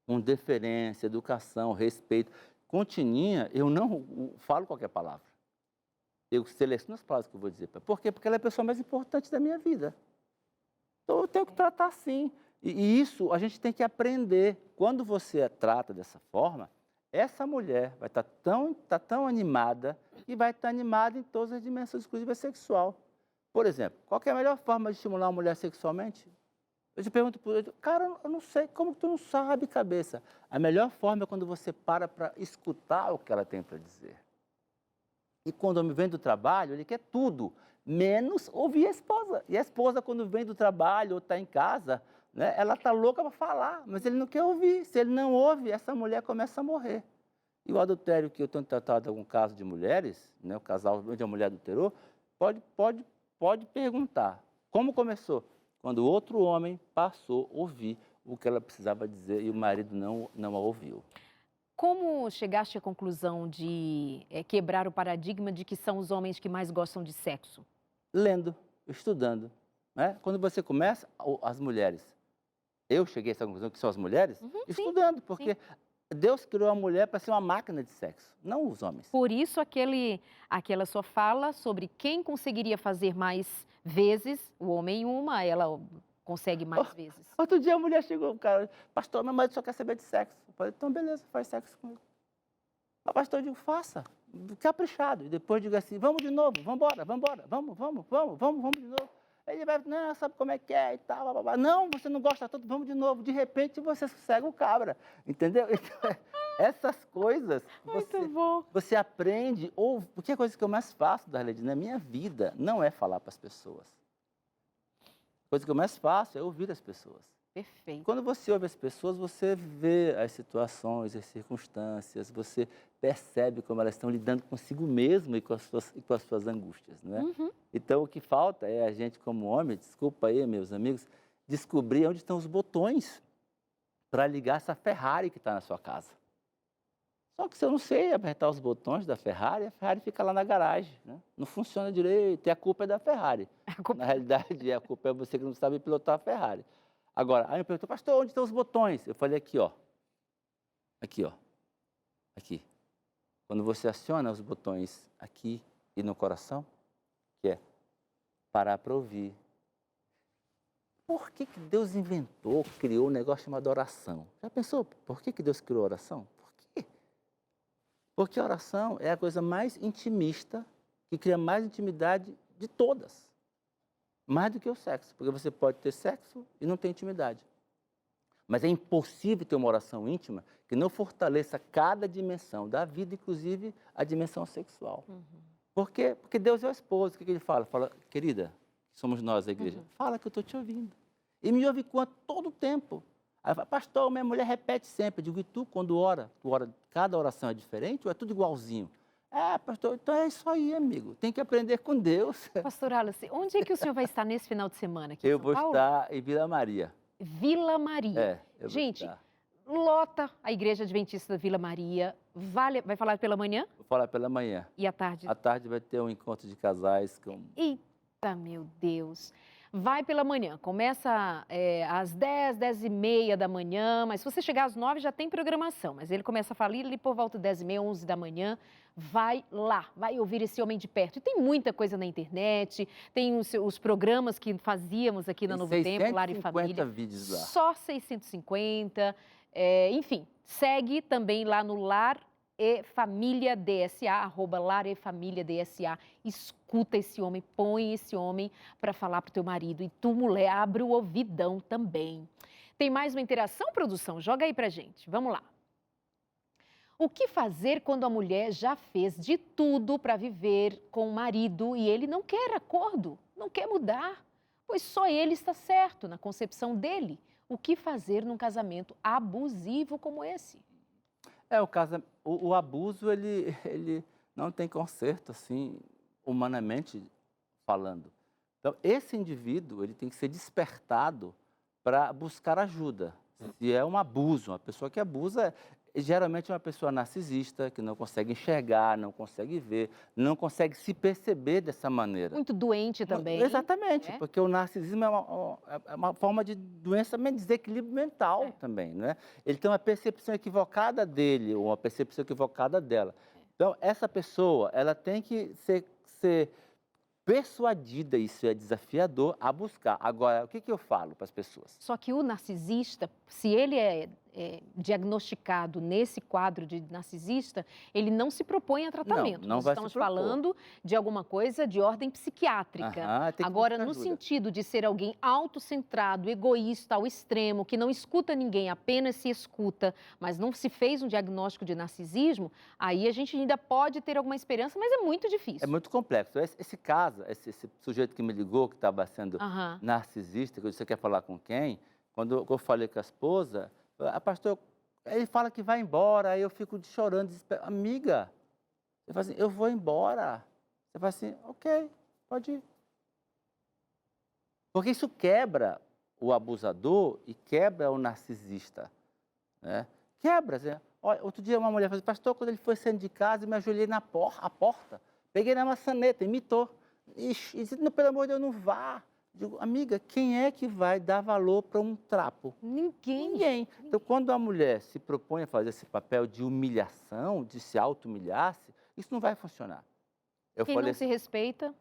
com deferência, educação, respeito, contininha, eu não falo qualquer palavra. Eu seleciono as palavras que eu vou dizer. Por quê? Porque ela é a pessoa mais importante da minha vida. Então eu tenho que tratar assim. E isso a gente tem que aprender. Quando você a trata dessa forma, essa mulher vai estar tão animada e vai estar animada em todas as dimensões, inclusive a sexual. Por exemplo, qual é a melhor forma de estimular uma mulher sexualmente? Eu te pergunto, cara, eu não sei, como tu não sabe, cabeça? A melhor forma é quando você para escutar o que ela tem para dizer. E quando o homem vem do trabalho, ele quer tudo, menos ouvir a esposa. E a esposa, quando vem do trabalho ou está em casa, né, ela está louca para falar, mas ele não quer ouvir. Se ele não ouve, essa mulher começa a morrer. E o adultério que eu tenho tratado em algum caso de mulheres, né, o casal onde a mulher adulterou, pode perguntar. Como começou? Quando outro homem passou a ouvir o que ela precisava dizer e o marido não a ouviu. Como chegaste à conclusão de quebrar o paradigma de que são os homens que mais gostam de sexo? Lendo, estudando. Né? Quando você começa, as mulheres. Eu cheguei a essa conclusão que são as mulheres, estudando, porque Deus criou a mulher para ser uma máquina de sexo, não os homens. Por isso, aquela sua fala sobre quem conseguiria fazer mais vezes, o homem uma, ela consegue mais vezes. Outro dia a mulher chegou, cara, pastor, meu marido só quer saber de sexo. Eu falei, então beleza, faz sexo comigo. Mas pastor, eu digo, faça, caprichado. E depois digo assim, vamos de novo, vamos de novo. Ele vai, não, sabe como é que é e tal, blá, blá, blá. Não, você não gosta tanto, vamos de novo. De repente você sossega o cabra, entendeu? Essas coisas Muito bom. você aprende, ou porque a coisa que eu mais faço, Darlene, na minha vida não é falar para as pessoas. A coisa que eu mais faço é ouvir as pessoas. Perfeito. Quando você ouve as pessoas, você vê as situações, as circunstâncias, você percebe como elas estão lidando consigo mesmo e com as suas angústias, não é? Uhum. Então, o que falta é a gente, como homem, desculpa aí, meus amigos, descobrir onde estão os botões para ligar essa Ferrari que está na sua casa. Só que se eu não sei apertar os botões da Ferrari, a Ferrari fica lá na garagem, né? Não funciona direito, e a culpa é da Ferrari. Na realidade, a culpa é você que não sabe pilotar a Ferrari. Agora, aí me perguntou, pastor, onde estão os botões? Eu falei aqui, ó. Aqui, ó. Aqui. Quando você aciona os botões aqui e no coração, que é parar para ouvir. Por que Deus inventou, criou um negócio chamado oração? Já pensou por que Deus criou a oração? Por quê? Porque a oração é a coisa mais intimista, que cria mais intimidade de todas. Mais do que o sexo, porque você pode ter sexo e não ter intimidade. Mas é impossível ter uma oração íntima que não fortaleça cada dimensão da vida, inclusive a dimensão sexual. Uhum. Por quê? Porque Deus é o esposo. O que ele fala? Fala, querida, somos nós a igreja, fala que eu estou te ouvindo. E me ouve todo o tempo. Aí fala, pastor, minha mulher repete sempre. Eu digo, e tu, quando ora, cada oração é diferente ou é tudo igualzinho? É, pastor, então é isso aí, amigo. Tem que aprender com Deus. Pastor Wallace, onde é que o senhor vai estar nesse final de semana aqui em Eu São vou Paulo? estar em Vila Maria. Vila Maria. Eu vou Gente, estar. lota a Igreja Adventista da Vila Maria. Vai falar pela manhã? Vou falar pela manhã. E à tarde? À tarde vai ter um encontro de casais. Eita, meu Deus. Vai pela manhã. Começa às 10, 10 e meia da manhã, mas se você chegar às 9 já tem programação. Mas ele começa a falar ali por volta de 10 e meia, 11 da manhã. Vai lá, vai ouvir esse homem de perto. E tem muita coisa na internet, tem os programas que fazíamos aqui na Novo Tempo, Lar e Família. 650 vídeos lá. Só 650. Enfim, segue também lá no Lar e Família DSA, @Lar e Família DSA. Escuta esse homem, põe esse homem para falar para o teu marido. E tu, mulher, abre o ouvidão também. Tem mais uma interação, produção? Joga aí pra gente. Vamos lá. O que fazer quando a mulher já fez de tudo para viver com o marido e ele não quer acordo, não quer mudar? Pois só ele está certo na concepção dele. O que fazer num casamento abusivo como esse? O abuso, ele não tem conserto, assim, humanamente falando. Então, esse indivíduo, ele tem que ser despertado para buscar ajuda. Se é um abuso, uma pessoa que abusa, geralmente é uma pessoa narcisista, que não consegue enxergar, não consegue ver, não consegue se perceber dessa maneira. Muito doente também. Exatamente, porque o narcisismo é uma forma de doença, desequilíbrio mental também, né? Ele tem uma percepção equivocada dele, ou uma percepção equivocada dela. Então, essa pessoa, ela tem que ser persuadida, isso é desafiador, a buscar. Agora, o que eu falo para as pessoas? Só que o narcisista, se ele é diagnosticado nesse quadro de narcisista, ele não se propõe a tratamento. Não Nós vai estamos se propor. falando de alguma coisa de ordem psiquiátrica. Tem que Agora, buscar no ajuda. sentido de ser alguém autocentrado, egoísta ao extremo, que não escuta ninguém, apenas se escuta, mas não se fez um diagnóstico de narcisismo, aí a gente ainda pode ter alguma esperança, mas é muito difícil. É muito complexo. Esse caso, esse sujeito que me ligou, que estava sendo Aham. narcisista, que você quer falar com quem? Quando eu falei com a esposa, pastor, ele fala que vai embora, aí eu fico chorando, desesperado. Amiga, você fala assim, eu vou embora. Você fala assim, ok, pode ir. Porque isso quebra o abusador e quebra o narcisista, né? Quebra. Assim. Olha, outro dia uma mulher falou assim, pastor, quando ele foi saindo de casa, eu me ajoelhei na porta, peguei na maçaneta, imitou. E disse, pelo amor de Deus, não vá. Digo, amiga, quem é que vai dar valor para um trapo? Ninguém. Então, quando a mulher se propõe a fazer esse papel de humilhação, de se auto-humilhar-se, isso não vai funcionar. Quem não se respeita?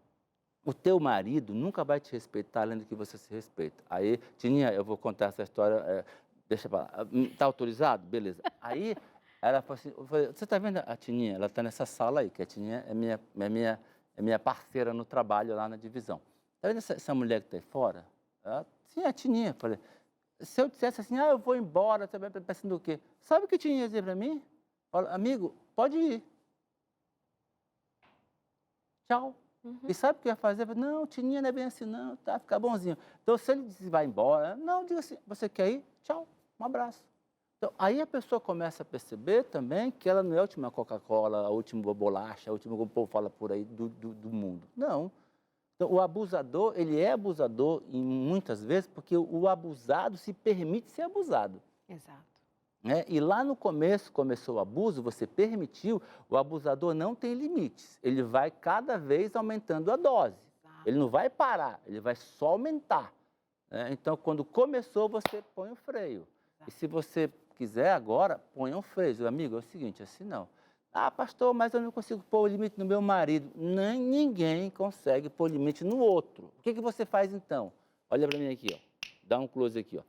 O teu marido nunca vai te respeitar além do que você se respeita. Aí, Tininha, eu vou contar essa história, deixa pra lá. Está autorizado? Beleza. Aí, ela falou assim, você está vendo a Tininha? Ela está nessa sala aí, que a Tininha é minha parceira no trabalho lá na divisão. Está vendo essa mulher que está aí fora? Sim, a Tininha. Eu falei, se eu dissesse assim, eu vou embora, você vai pensando o quê? Sabe o que a Tininha ia dizer para mim? Fala, amigo, pode ir. Tchau. E sabe o que vai fazer? Não, Tininha não é bem assim, não, tá, fica bonzinho. Então, se ele vai embora, não, diga assim, você quer ir? Tchau, um abraço. Então, aí a pessoa começa a perceber também que ela não é a última Coca-Cola, a última bolacha, a última, como o povo fala por aí, do mundo. Não. Então, o abusador, ele é abusador muitas vezes porque o abusado se permite ser abusado. Exato. Né? E lá no começo, começou o abuso, você permitiu, o abusador não tem limites. Ele vai cada vez aumentando a dose. Exato. Ele não vai parar, ele vai só aumentar. Né? Então, quando começou, você põe o freio. Exato. E se você quiser agora, põe um freio. Meu amigo, é o seguinte, assim não. Ah, pastor, mas eu não consigo pôr o limite no meu marido. Nem ninguém consegue pôr limite no outro. O que você faz então? Olha para mim aqui, ó. Dá um close aqui, ó.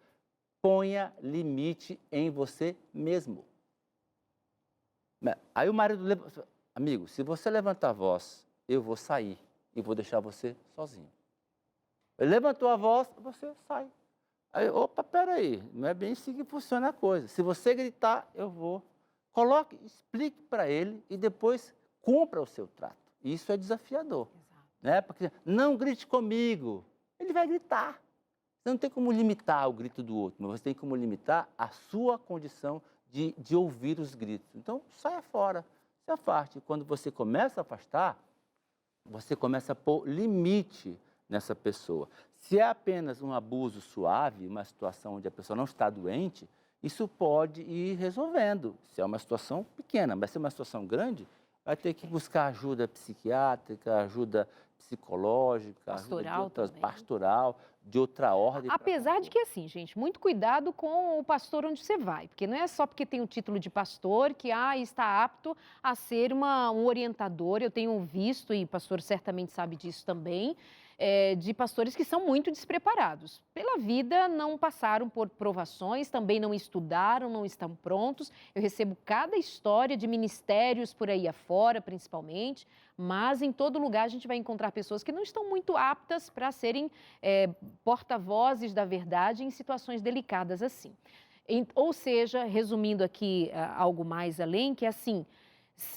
Ponha limite em você mesmo. Aí o marido levanta, amigo, se você levantar a voz, eu vou sair e vou deixar você sozinho. Ele levantou a voz, você sai. Aí, opa, peraí, não é bem assim que funciona a coisa. Se você gritar, eu vou. Coloque, explique para ele e depois cumpra o seu trato. Isso é desafiador. Exato. Né? Porque não grite comigo, ele vai gritar. Você não tem como limitar o grito do outro, mas você tem como limitar a sua condição de ouvir os gritos. Então, saia fora, se afaste. Quando você começa a afastar, você começa a pôr limite nessa pessoa. Se é apenas um abuso suave, uma situação onde a pessoa não está doente, isso pode ir resolvendo. Se é uma situação pequena, mas se é uma situação grande, vai ter que buscar ajuda psiquiátrica, ajuda psicológica, pastoral, ajuda pastoral, de outra ordem. Apesar de que, assim, gente, muito cuidado com o pastor onde você vai, porque não é só porque tem o título de pastor que está apto a ser um orientador. Eu tenho visto, e o pastor certamente sabe disso também, de pastores que são muito despreparados. Pela vida, não passaram por provações, também não estudaram, não estão prontos. Eu recebo cada história de ministérios por aí afora, principalmente, mas em todo lugar a gente vai encontrar pessoas que não estão muito aptas para serem porta-vozes da verdade em situações delicadas assim. Ou seja, resumindo aqui algo mais além, que é assim,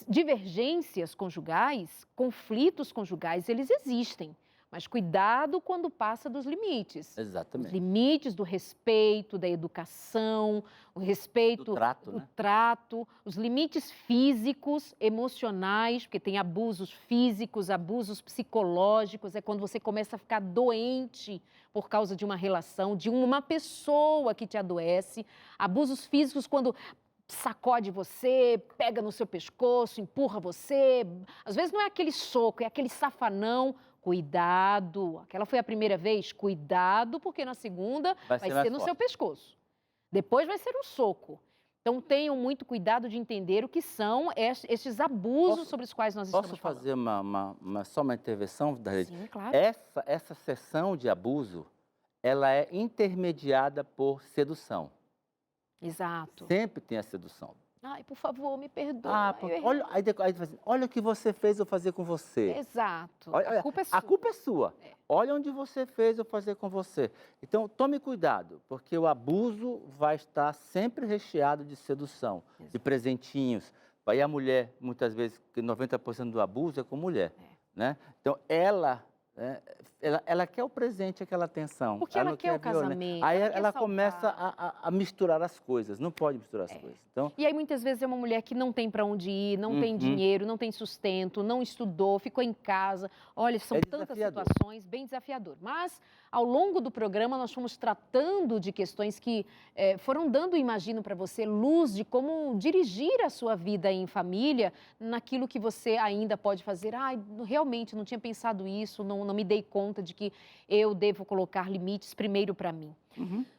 divergências conjugais, conflitos conjugais, eles existem. Mas cuidado quando passa dos limites. Exatamente. Os limites do respeito, da educação, o respeito do trato, os limites físicos, emocionais, porque tem abusos físicos, abusos psicológicos, é quando você começa a ficar doente por causa de uma relação, de uma pessoa que te adoece. Abusos físicos quando sacode você, pega no seu pescoço, empurra você. Às vezes não é aquele soco, é aquele safanão. Cuidado, aquela foi a primeira vez, cuidado, porque na segunda vai ser no seu pescoço. Depois vai ser um soco. Então tenham muito cuidado de entender o que são estes abusos sobre os quais nós estamos falando. Posso fazer só uma intervenção, Darlene? Sim, claro. Essa sessão de abuso, ela é intermediada por sedução. Exato. Sempre tem a sedução. Ai, por favor, me perdoe. Olha, olha o que você fez eu fazer com você. Exato. Olha, a culpa é sua. A culpa é sua. Olha onde você fez eu fazer com você. Então, tome cuidado, porque o abuso vai estar sempre recheado de sedução, de presentinhos. Aí a mulher, muitas vezes, 90% do abuso é com mulher. Né? Então, ela quer o presente, aquela atenção. Porque ela quer o casamento. Aí ela começa a misturar as coisas, não pode misturar as coisas. Então, e aí muitas vezes é uma mulher que não tem para onde ir, não tem dinheiro, não tem sustento, não estudou, ficou em casa. Olha, são tantas situações, bem desafiador. Mas ao longo do programa nós fomos tratando de questões que foram dando, imagino, para você luz de como dirigir a sua vida em família, naquilo que você ainda pode fazer. Realmente não tinha pensado isso, não me dei conta de que eu devo colocar limites primeiro para mim.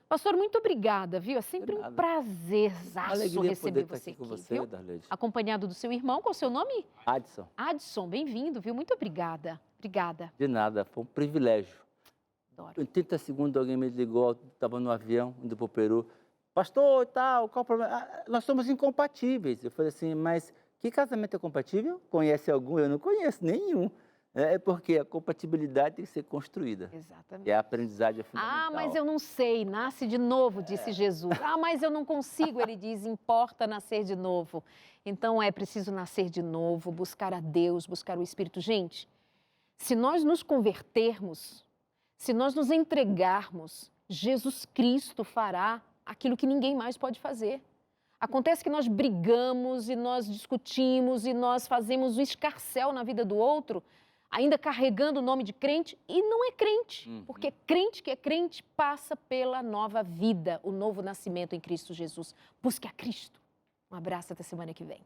Pastor, muito obrigada, viu? É sempre um prazerzaço receber você aqui, viu? Darlene. Acompanhado do seu irmão, qual é o seu nome? Adson. Adson, bem-vindo, viu? Muito obrigada. Obrigada. De nada, foi um privilégio. Adoro. Em 30 segundos alguém me ligou, estava no avião, indo para o Peru. Pastor, qual o problema? Nós somos incompatíveis. Eu falei assim, mas que casamento é compatível? Conhece algum? Eu não conheço nenhum. É porque a compatibilidade tem que ser construída. Exatamente. E a aprendizagem é fundamental. Ah, mas eu não sei, nasce de novo, disse Jesus. Ah, mas eu não consigo, ele diz, importa nascer de novo. Então é preciso nascer de novo, buscar a Deus, buscar o Espírito. Gente, se nós nos convertermos, se nós nos entregarmos, Jesus Cristo fará aquilo que ninguém mais pode fazer. Acontece que nós brigamos e nós discutimos e nós fazemos um escarcéu na vida do outro, ainda carregando o nome de crente, e não é crente, porque crente que é crente passa pela nova vida, o novo nascimento em Cristo Jesus. Busque a Cristo. Um abraço, até semana que vem.